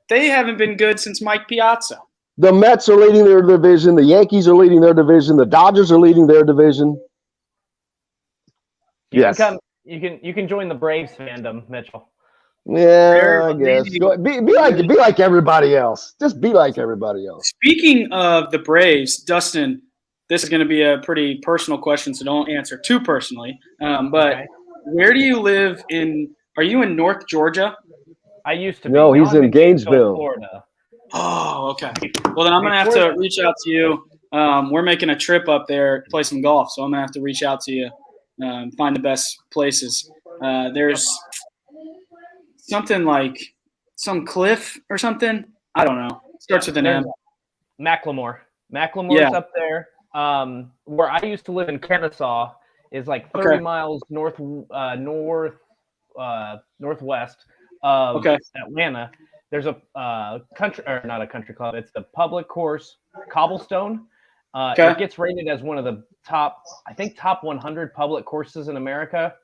They haven't been good since Mike Piazza. The Mets are leading their division. The Yankees are leading their division. The Dodgers are leading their division. You can join the Braves fandom, Mitchell. Yeah, I guess. Be like everybody else. Just be like everybody else. Speaking of the Braves, Dustin, this is going to be a pretty personal question, so don't answer too personally. But where do you live in? Are you in North Georgia? I used to be. No, he's in Gainesville, Florida. Oh, okay. Well, then I'm going to have to reach out to you. We're making a trip up there to play some golf, so I'm going to have to reach out to you, find the best places. There's something like some cliff or something. I don't know. Starts with an M. Macklemore. Macklemore's up there. Where I used to live in Kennesaw is like 30 miles northwest of Atlanta. There's a country, or not a country club. It's the public course Cobblestone. It gets rated as one of the top 100 public courses in America.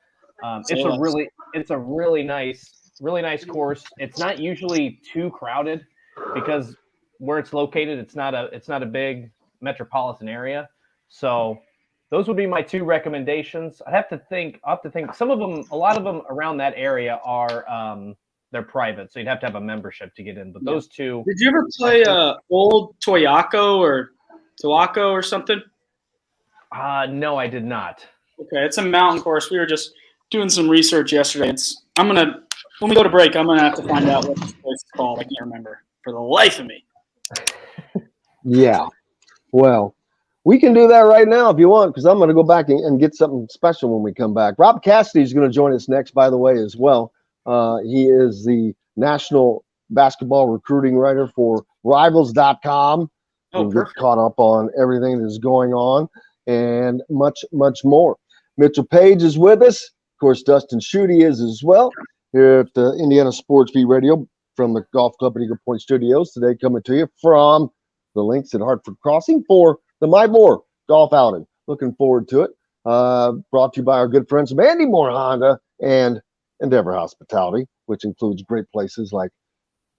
It's a really nice course. It's not usually too crowded because where it's located, it's not a big metropolitan area. So those would be my two recommendations. I'll have to think. Some of them, a lot of them around that area are they're private, so you'd have to have a membership to get in. But those two. Did you ever play Old Toyaco or something? No, I did not. Okay, it's a mountain course. We were just doing some research yesterday. When we go to break, I'm gonna have to find out what this place is called. I can't remember for the life of me. Yeah. Well, we can do that right now if you want, because I'm going to go back and get something special when we come back. Rob Cassidy is going to join us next, by the way, as well. He is the national basketball recruiting writer for Rivals.com. And get caught up on everything that is going on and much, much more. Mitchell Paige is with us. Of course, Dustin Schutte is as well here at the Indiana Sports Beat Radio from the Golf Club at Eagle Point Studios. Today coming to you from the links at Hartford Crossing for the My Moore golf outing. Looking forward to it. Brought to you by our good friends from Andy Moore Honda and Endeavor Hospitality, which includes great places like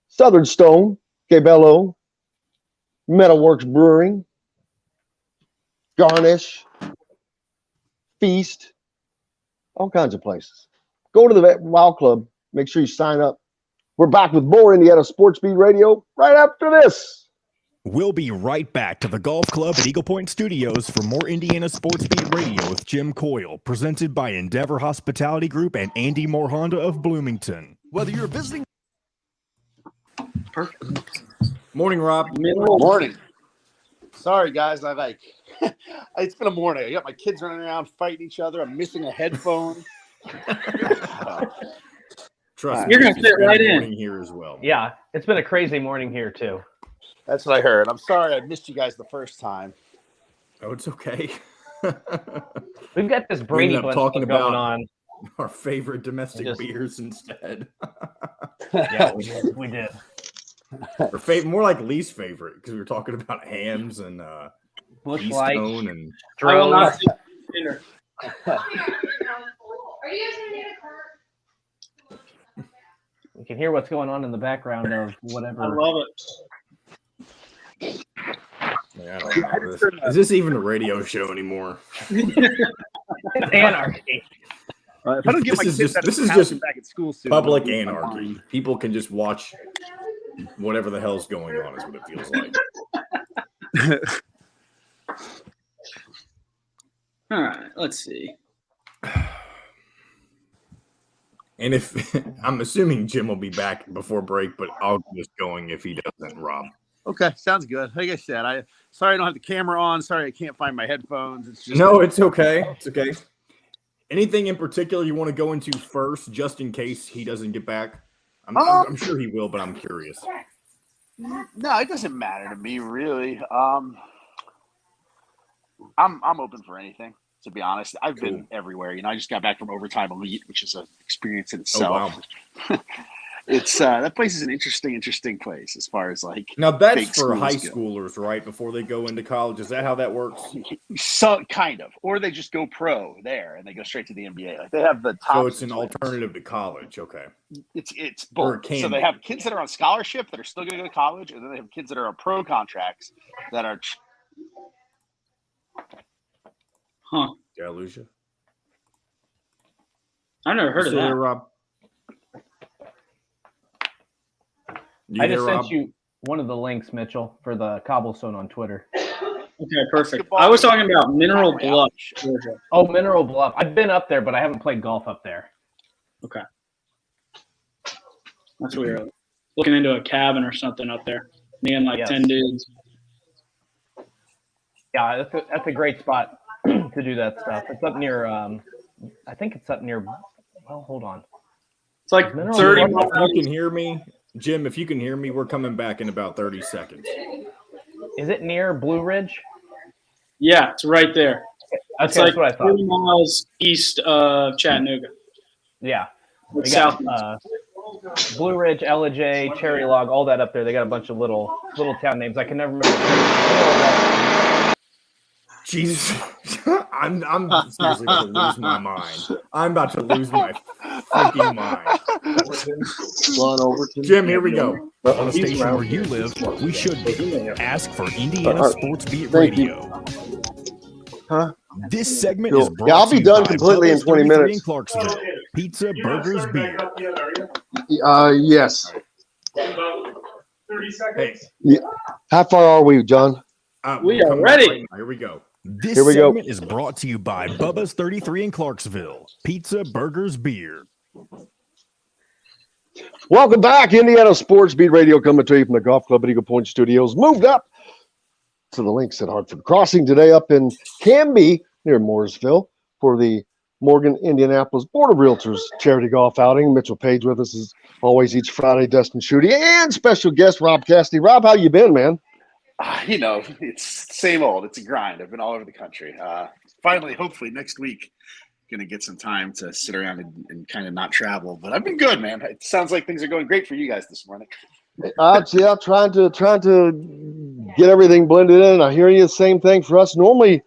Southern Stone, Cabello, Metalworks Brewing, Garnish, Feast, all kinds of places. Go to the Wild Club. Make sure you sign up. We're back with more Indiana Sports Beat Radio right after this. We'll be right back to the Golf Club at Eagle Point Studios for more Indiana Sports Beat Radio with Jim Coyle, presented by Endeavor Hospitality Group and Andy Moore Honda of Bloomington. Whether you're visiting. Perfect. Morning, Rob. Morning. Sorry, guys. It's been a morning. I got my kids running around fighting each other. I'm missing a headphone. Trust You're me, going to fit right in here as well. Yeah, it's been a crazy morning here too. That's what I heard. I'm sorry I missed you guys the first time. Oh, it's okay. We've got this Brady Bunch talking going about on. Our favorite domestic beers instead. Yeah, we did. Or more like least favorite, because we were talking about hams and Bush Light and I will not see dinner. We can hear what's going on in the background of whatever. I love it. I don't know. Is this even a radio show anymore? It's anarchy. If I don't get this is just back at school soon, public anarchy. People can just watch whatever the hell's going on, is what it feels like. All right, let's see. And if I'm assuming Jim will be back before break, but I'll just going if he doesn't, Rob. Okay, sounds good. Like I said, sorry I don't have the camera on. Sorry I can't find my headphones. It's just No, it's okay. It's okay. Anything in particular you want to go into first, just in case he doesn't get back? I'm sure he will, but I'm curious. No, it doesn't matter to me really. I'm open for anything, to be honest. I've been everywhere. I just got back from Overtime Elite, which is an experience in itself. Oh, wow. It's that place is an interesting place as far as like. Now that's for high schoolers, right? Before they go into college, is that how that works? So kind of, or they just go pro there and they go straight to the NBA. Like they have the top. So it's an alternative to college, okay? It's both. So they have kids that are on scholarship that are still going to go to college, and then they have kids that are on pro contracts that are. Huh? Did I lose you? I've never heard of that. There, Rob? I just sent you one of the links, Mitchell, for the cobblestone on Twitter. Okay, perfect. I was talking about Mineral Bluff, Georgia. Oh, Mineral Bluff. I've been up there, but I haven't played golf up there. Okay. That's weird. Looking into a cabin or something up there. Me and 10 dudes. Yeah, that's a great spot to do that stuff. It's up near, I think it's up near, well, hold on. It's like 30 miles. If you can hear me, Jim, if you can hear me, we're coming back in about 30 seconds. Is it near Blue Ridge? Yeah, it's right there. Okay, it's like what I thought. 30 miles east of Chattanooga. Yeah. Like we got Blue Ridge, LJ, Cherry Log, all that up there. They got a bunch of little town names. I can never remember. Jesus, I'm seriously about to lose my mind. I'm about to lose my freaking mind. Jim, here we go. On the station where you live, we should ask for Indiana Sports Beat Radio. Huh? This segment is brought I'll be to you done by completely in Bubba's 20 33 minutes. in Clarksville. Pizza, burgers, beer. Yes. Hey, Yeah. How far are we, John? We are ready. Right now. Here we go. This Here we go. segment is brought to you by Bubba's 33 in Clarksville. Pizza, burgers, beer. Welcome back, Indiana Sports Beat Radio, coming to you from the Golf Club at Eagle Point Studios. Moved up to the links at Hartford Crossing today, up in Canby near Mooresville for the Morgan Indianapolis Board of Realtors charity golf outing. Mitchell Paige with us as always each Friday. Dustin Schutte and special guest Rob Cassidy. Rob, how you been, man? It's same old. It's a grind. I've been all over the country. Finally, hopefully next week, gonna get some time to sit around and kind of not travel. But I've been good, man. It sounds like things are going great for you guys this morning. Yeah, trying to get everything blended in. I hear you. The same thing for us. Normally,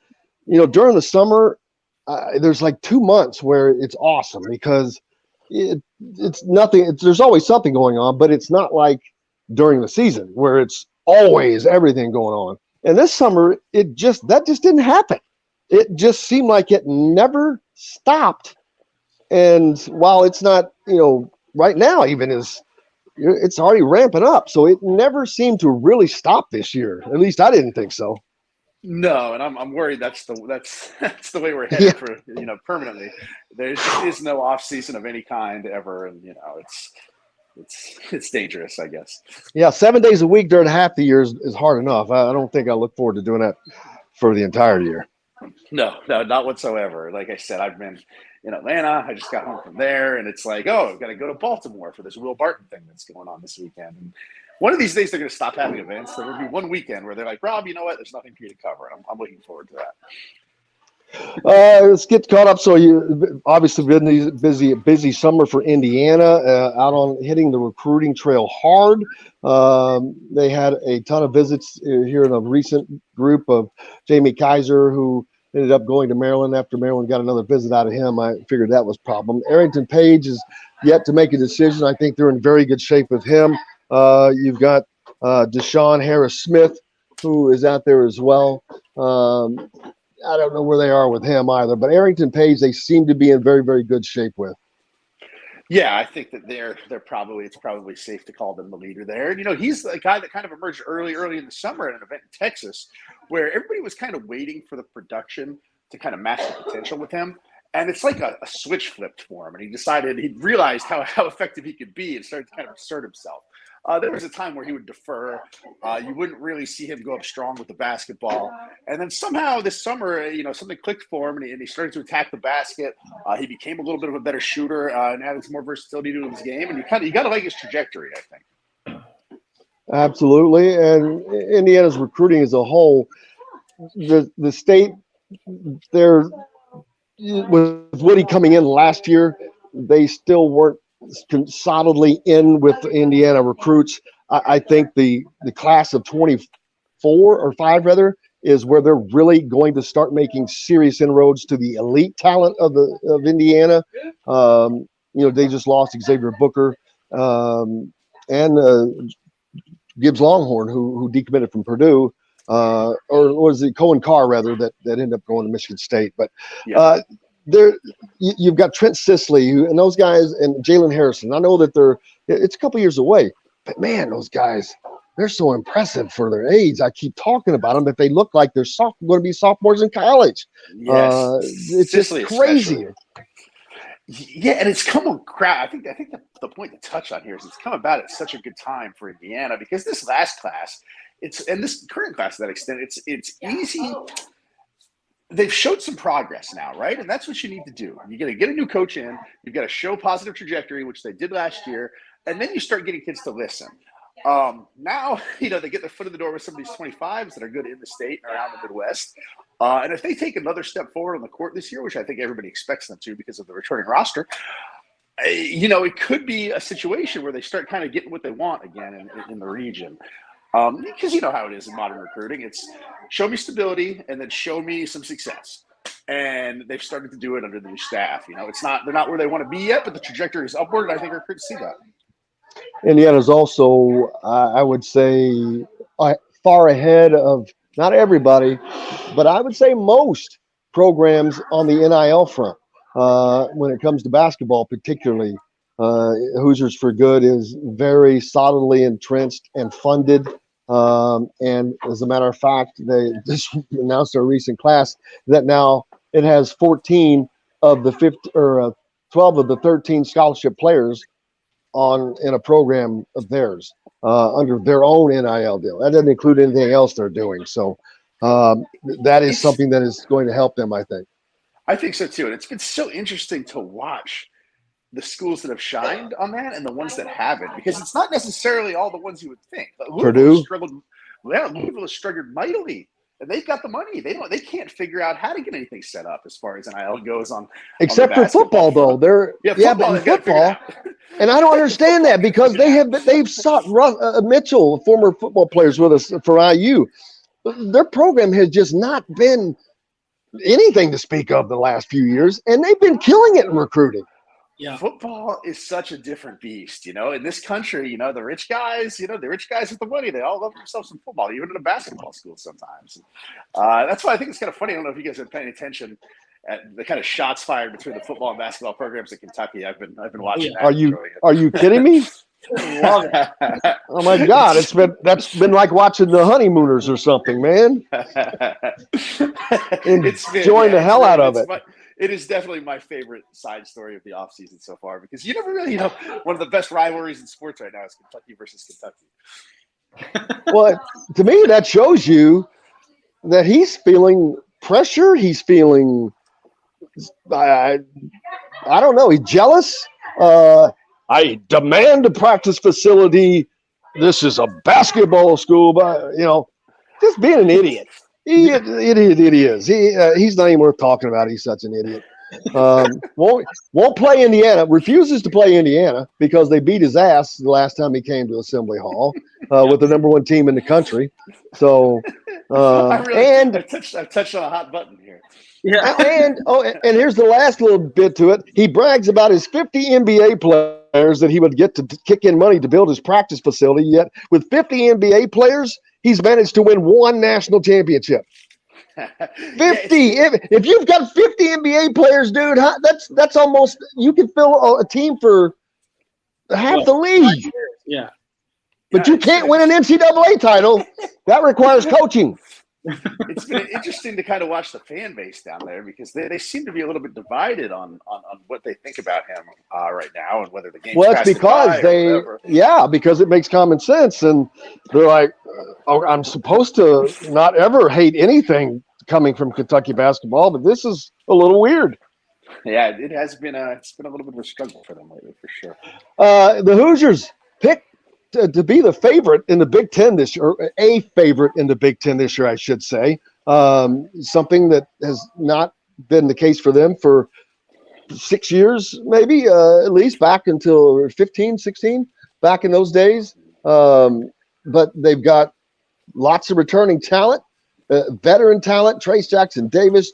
during the summer, there's like 2 months where it's awesome because it's nothing. There's always something going on, but it's not like during the season where it's always everything going on. And this summer, that just didn't happen. It just seemed like it never stopped. And while it's not, right now even it's already ramping up. So it never seemed to really stop this year. At least I didn't think so. No, and I'm worried that's the way we're headed for permanently. There just is no off season of any kind ever, and it's dangerous, I guess. Yeah, 7 days a week during half the year is hard enough. I don't think I look forward to doing that for the entire year. No, not whatsoever. Like I said, I've been in Atlanta. I just got home from there, and it's like, I've got to go to Baltimore for this Will Barton thing that's going on this weekend. And one of these days, they're going to stop having events. There will be one weekend where they're like, Rob, you know what? There's nothing for you to cover. I'm looking forward to that. Let's get caught up. So you obviously been busy summer for Indiana, out on hitting the recruiting trail hard. They had a ton of visits here in a recent group of Jamie Kaiser, who ended up going to Maryland after Maryland got another visit out of him. I figured that was a problem. Arrington Paige is yet to make a decision. I think they're in very good shape with him. You've got Deshaun Harris-Smith, who is out there as well. I don't know where they are with him either, but Arrington Paige, they seem to be in very, very good shape with. Yeah, I think that it's probably safe to call them the leader there. And, he's the guy that kind of emerged early in the summer at an event in Texas where everybody was kind of waiting for the production to kind of match the potential with him. And it's like a switch flipped for him. And he realized how effective he could be and started to kind of assert himself. There was a time where he would defer. You wouldn't really see him go up strong with the basketball. And then somehow this summer, something clicked for him, and he started to attack the basket. He became a little bit of a better shooter and added some more versatility to his game. And you got to like his trajectory, I think. Absolutely. And Indiana's recruiting as a whole, the state, with Woody coming in last year, they still weren't solidly in with Indiana recruits. I think the class of 24 or 5 rather is where they're really going to start making serious inroads to the elite talent of Indiana. They just lost Xavier Booker and Gibbs Longhorn, who decommitted from Purdue, or was it Cohen Carr rather that ended up going to Michigan State. But you've got Trent Sisley and those guys, and Jalen Harrison. I know that it's a couple years away, but man, those guys, they're so impressive for their age. I keep talking about them, but they look like they're going to be sophomores in college. Yes, it's Sisley just crazy. Especially. Yeah, and it's come on crowd. I think the point to touch on here is it's come about at such a good time for Indiana because this last class, and this current class to that extent, it's easy. They've showed some progress now, right? And that's what you need to do. You got to get a new coach in. You've got to show positive trajectory, which they did last year, and then you start getting kids to listen. Now, they get their foot in the door with some of these 25s that are good in the state and around the Midwest. And if they take another step forward on the court this year, which I think everybody expects them to because of the returning roster, it could be a situation where they start kind of getting what they want again in the region. Because you know how it is in modern recruiting. It's show me stability and then show me some success. And they've started to do it under the new staff. They're not where they want to be yet, but the trajectory is upward. And I think we're good to see that. Indiana's also, I would say, far ahead of not everybody, but I would say most programs on the NIL front when it comes to basketball, particularly. Hoosiers for Good is very solidly entrenched and funded. And as a matter of fact, they just announced a recent class that now it has 14 of the 12 of the 13 scholarship players in a program of theirs under their own NIL deal. That doesn't include anything else they're doing. So that is something that is going to help them, I think. I think so too. And it's been so interesting to watch the schools that have shined on that and the ones that haven't, because it's not necessarily all the ones you would think. Purdue Louisville has struggled mightily, and they've got the money. They can't figure out how to get anything set up as far as NIL goes except for football, though. Football. And I don't understand that because they've sought Mitchell, former football players with us for IU. Their program has just not been anything to speak of the last few years, and they've been killing it in recruiting. Yeah. Football is such a different beast, in this country, the rich guys, the rich guys with the money, they all love themselves some football, even in a basketball school sometimes. That's why I think it's kind of funny. I don't know if you guys are paying attention. the kind of shots fired between the football and basketball programs in Kentucky. I've been watching that. Are you kidding me? Love it. Oh my God, that's been like watching the Honeymooners or something, man. Enjoying the hell out of it. It is definitely my favorite side story of the offseason so far, because you never really know. One of the best rivalries in sports right now is Kentucky versus Kentucky. Well, to me, that shows you that he's feeling pressure. He's feeling, I don't know, he's jealous. I demand a practice facility. This is a basketball school, but just being an idiot. It is. He's not even worth talking about. He's such an idiot. Won't play Indiana. Refuses to play Indiana because they beat his ass the last time he came to Assembly Hall with the number 1 team in the country. So, I've touched on a hot button here. Yeah. And here's the last little bit to it. He brags about his 50 NBA players that he would get to kick in money to build his practice facility. Yet with 50 NBA players, he's managed to win 1 national championship. 50. If you've got 50 NBA players, dude, that's almost, you can fill a team for half the league. Yeah. But you can't win an NCAA title. That requires coaching. It's been interesting to kind of watch the fan base down there, because they seem to be a little bit divided on what they think about him right now, and whether the game. Well, it's because because it makes common sense, and they're like, "Oh, I'm supposed to not ever hate anything coming from Kentucky basketball, but this is a little weird." Yeah, it has been. It's been a little bit of a struggle for them lately, for sure. The Hoosiers picked to be the favorite in the Big Ten this year, or a favorite in the Big Ten this year, I should say. Something that has not been the case for them for 6 years, maybe, at least back until 15, 16, back in those days. But they've got lots of returning talent, veteran talent, Trace Jackson Davis,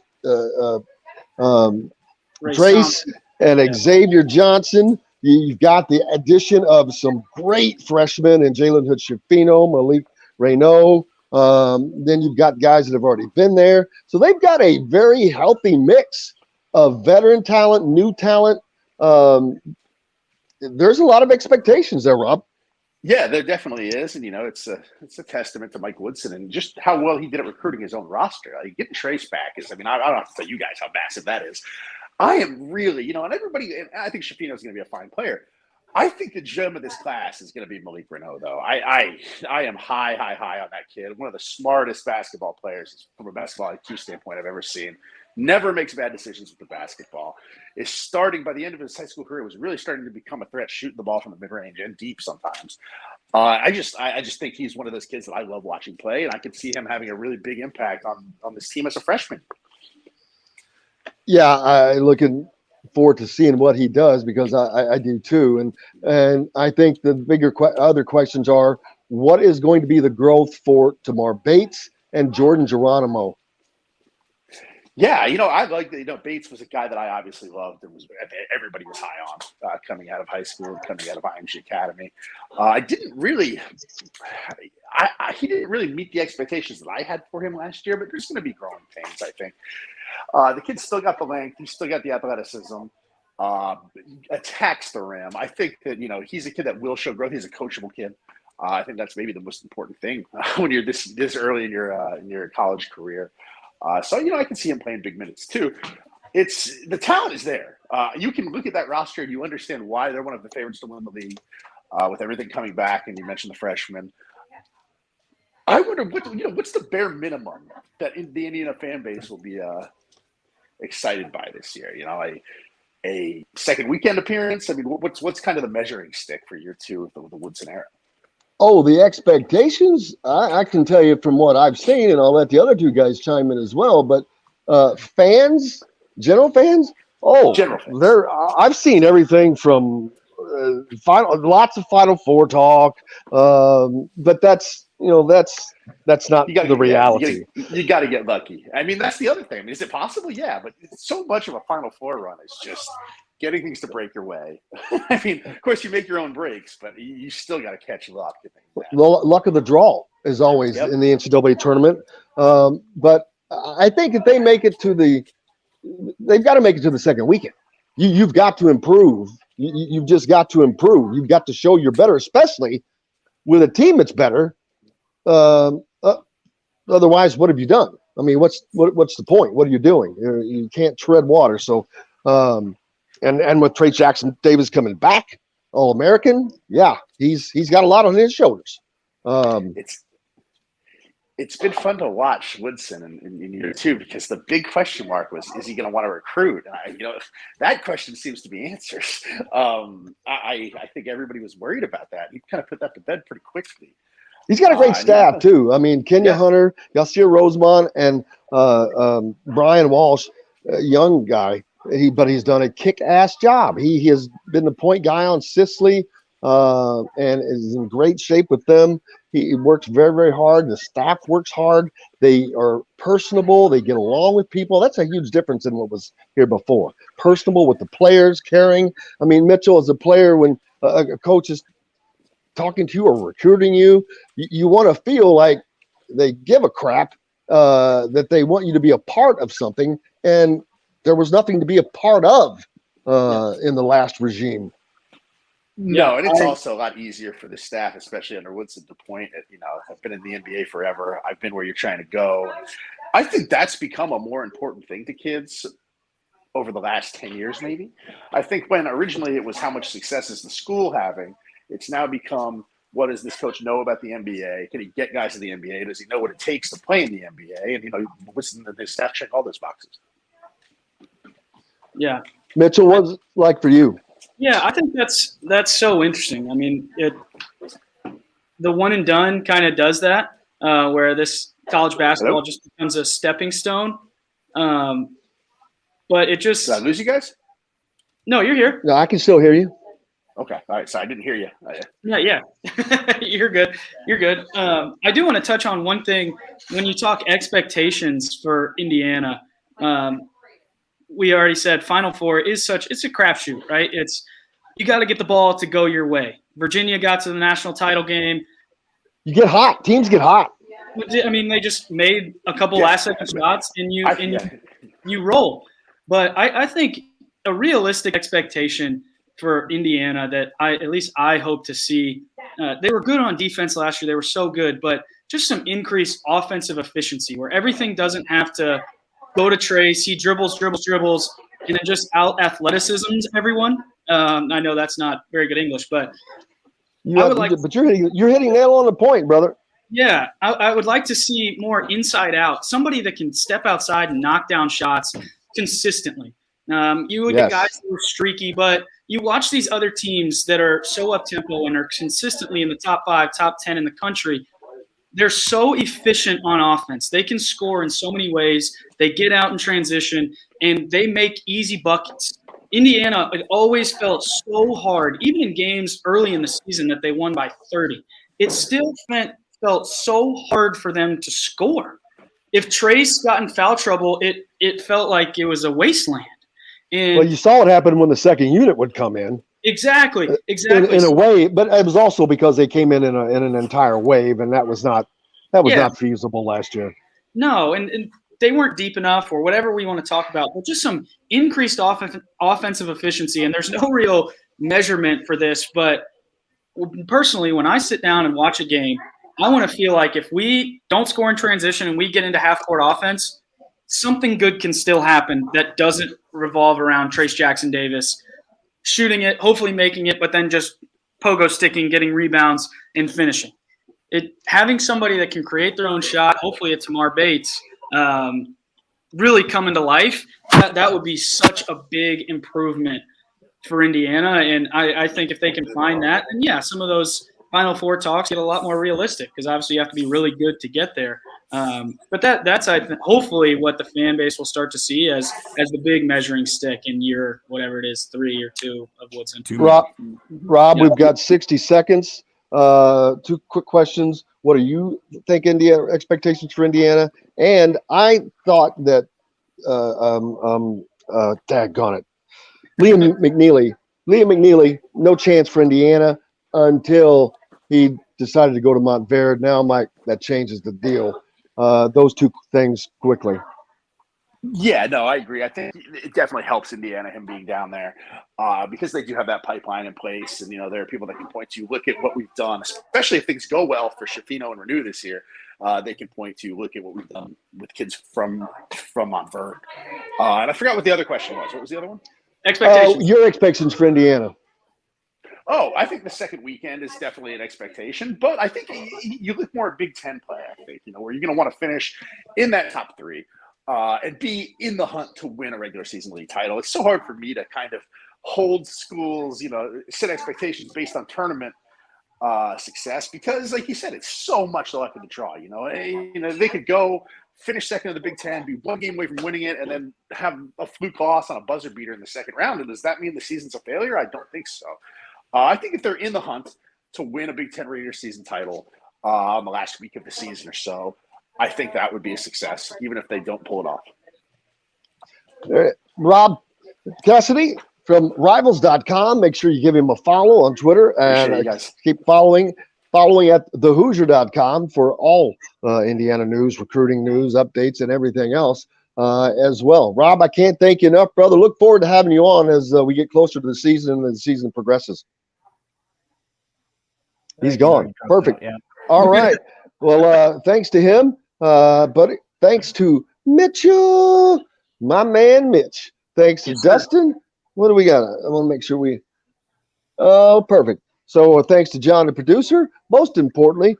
Trace, and Xavier Johnson. You've got the addition of some great freshmen in Jalen Hood-Schifino, Malik Renault. Then you've got guys that have already been there. So they've got a very healthy mix of veteran talent, new talent. There's a lot of expectations there, Rob. Yeah, there definitely is. And, it's a testament to Mike Woodson and just how well he did at recruiting his own roster. Like, getting Trace back is, I don't have to tell you guys how massive that is. I am really, and everybody, I think Schifino is going to be a fine player. I think the gem of this class is going to be Malik Renault, though. I am high on that kid. One of the smartest basketball players from a basketball IQ standpoint I've ever seen. Never makes bad decisions with the basketball. Is starting, by the end of his high school career, was really starting to become a threat shooting the ball from the mid-range and deep sometimes. I just think he's one of those kids that I love watching play, and I could see him having a really big impact on this team as a freshman. Yeah, I'm looking forward to seeing what he does, because I do too. And I think the bigger other questions are, what is going to be the growth for Tamar Bates and Jordan Geronimo? Yeah, I like that. Bates was a guy that I obviously loved and everybody was high on coming out of high school, coming out of IMG Academy. He didn't really meet the expectations that I had for him last year, but there's going to be growing pains, I think. The kid's still got the length. He's still got the athleticism. Attacks the rim. I think that, he's a kid that will show growth. He's a coachable kid. I think that's maybe the most important thing when you're this early in your college career. So I can see him playing big minutes too. The talent is there. You can look at that roster and you understand why they're one of the favorites to win the league with everything coming back. And you mentioned the freshmen. I wonder what's the bare minimum that the Indiana fan base will be excited by this year. A second weekend appearance. I mean, what's kind of the measuring stick for year 2 of the Woodson era? Oh, the expectations? I can tell you from what I've seen, and I'll let the other two guys chime in as well. But general fans, I've seen everything from lots of Final Four talk, but that's not the reality. You got to get lucky. I mean, that's the other thing. Is it possible? Yeah, but so much of a Final Four run is just getting things to break your way. I mean, of course, you make your own breaks, but you still got to catch luck. The luck of the draw is always in the NCAA tournament. But I think if they make it to the they've got to make it to the second weekend. You've got to improve. You've just got to improve. You've got to show you're better, especially with a team that's better. Otherwise, what have you done? I mean, what's the point? What are you doing? You can't tread water. So, and with Trey Jackson Davis coming back, All-American, yeah, he's got a lot on his shoulders. It's been fun to watch Woodson in year two, because the big question mark was, is he going to want to recruit? And that question seems to be answered. I think everybody was worried about that. He kind of put that to bed pretty quickly. He's got a great staff too. I mean, Kenya Hunter, Yasir Rosemont, and Brian Walsh, a young guy. But he's done a kick-ass job. He has been the point guy on Sicily, and is in great shape with them. He works very, very hard. The staff works hard. They are personable. They get along with people. That's a huge difference in what was here before. Personable with the players, caring. I mean, Mitchell, as a player, when a coach is talking to you or recruiting you, you want to feel like they give a crap, that they want you to be a part of something. And there was nothing to be a part of in the last regime. No, and it's also a lot easier for the staff, especially under Woodson, to point at, I've been in the NBA forever. I've been where you're trying to go. I think that's become a more important thing to kids over the last 10 years, maybe. I think when originally it was how much success is the school having, it's now become, what does this coach know about the NBA? Can he get guys to the NBA? Does he know what it takes to play in the NBA? And, Woodson and his staff check all those boxes. Yeah. Mitchell, what's it like for you? Yeah, I think that's so interesting. I mean, the one and done kind of does that, where this college basketball just becomes a stepping stone. But it just – Did I lose you guys? No, you're here. No, I can still hear you. Okay. All right. So I didn't hear you. Yeah. You're good. You're good. I do want to touch on one thing. When you talk expectations for Indiana, we already said Final Four is it's a crapshoot, right? You got to get the ball to go your way. Virginia got to the national title game. You get hot. Teams get hot. I mean, they just made a couple last-second shots, and you roll. But I think a realistic expectation for Indiana that at least I hope to see. They were good on defense last year. They were so good, but just some increased offensive efficiency where everything doesn't have to go to Trace. He dribbles, and then just out-athleticisms everyone. I know that's not very good English, but but you're hitting nail on the point, brother. Yeah, I would like to see more inside out. Somebody that can step outside and knock down shots consistently. You would get guys who are streaky, but you watch these other teams that are so up-tempo and are consistently in the top 5, top 10 in the country. They're so efficient on offense. They can score in so many ways. They get out in transition, and they make easy buckets. Indiana, it always felt so hard, even in games early in the season that they won by 30. It still felt so hard for them to score. If Trace got in foul trouble, it felt like it was a wasteland. And well, you saw what happened when the second unit would come in. Exactly. In a way, but it was also because they came in an entire wave, and that was not feasible last year. No, and they weren't deep enough, or whatever we want to talk about, but just some increased offensive efficiency. And there's no real measurement for this, but personally, when I sit down and watch a game, I want to feel like if we don't score in transition and we get into half-court offense, something good can still happen that doesn't revolve around Trace Jackson Davis shooting it, hopefully making it, but then just pogo sticking, getting rebounds, and finishing. Having somebody that can create their own shot, hopefully a Tamar Bates, really come into life, that would be such a big improvement for Indiana. And I think if they can find that, then some of those Final Four talks get a lot more realistic, because obviously you have to be really good to get there. But that's I think hopefully what the fan base will start to see as the big measuring stick in year whatever it is, 3 or 2 of Woodson. Rob, we've got 60 seconds. 2 quick questions. What do you think expectations for Indiana? And I thought that daggone it, Liam McNeely, no chance for Indiana until he decided to go to Montverde. Now, Mike, that changes the deal. Those 2 things quickly. Yeah, no, I agree. I think it definitely helps Indiana, him being down there, because they do have that pipeline in place. And, there are people that can point to, look at what we've done, especially if things go well for Shafino and Renew this year. They can point to, look at what we've done with kids from Montverde. And I forgot what the other question was. What was the other one? Expectations. Your expectations for Indiana. Oh, I think the second weekend is definitely an expectation, but I think you look more at Big Ten play, I think, where you're going to want to finish in that top three and be in the hunt to win a regular season league title. It's so hard for me to kind of hold schools, set expectations based on tournament success because, like you said, it's so much the luck of the draw. They could go finish second in the Big Ten, be one game away from winning it, and then have a fluke loss on a buzzer beater in the second round. And does that mean the season's a failure? I don't think so. I think if they're in the hunt to win a Big Ten regular season title on the last week of the season or so, I think that would be a success, even if they don't pull it off. All right. Rob Cassidy from Rivals.com. Make sure you give him a follow on Twitter and keep following at thehoosier.com for all Indiana news, recruiting news, updates, and everything else as well. Rob, I can't thank you enough, brother. Look forward to having you on as we get closer to the season and the season progresses. He's gone. Perfect. Yeah. All right. Well, thanks to him, buddy. Thanks to Mitchell, my man Mitch. Thanks to Dustin. What do we got? I want to make sure we. Oh, perfect. So thanks to John, the producer. Most importantly,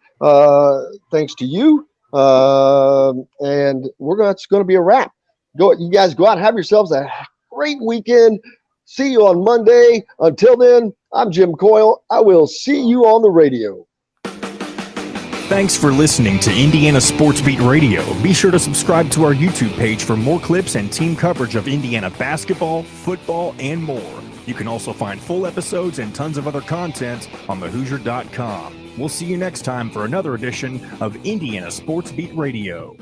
thanks to you. And it's going to be a wrap. You guys go out and have yourselves a great weekend. See you on Monday. Until then, I'm Jim Coyle. I will see you on the radio. Thanks for listening to Indiana Sports Beat Radio. Be sure to subscribe to our YouTube page for more clips and team coverage of Indiana basketball, football, and more. You can also find full episodes and tons of other content on thehoosier.com. We'll see you next time for another edition of Indiana Sports Beat Radio.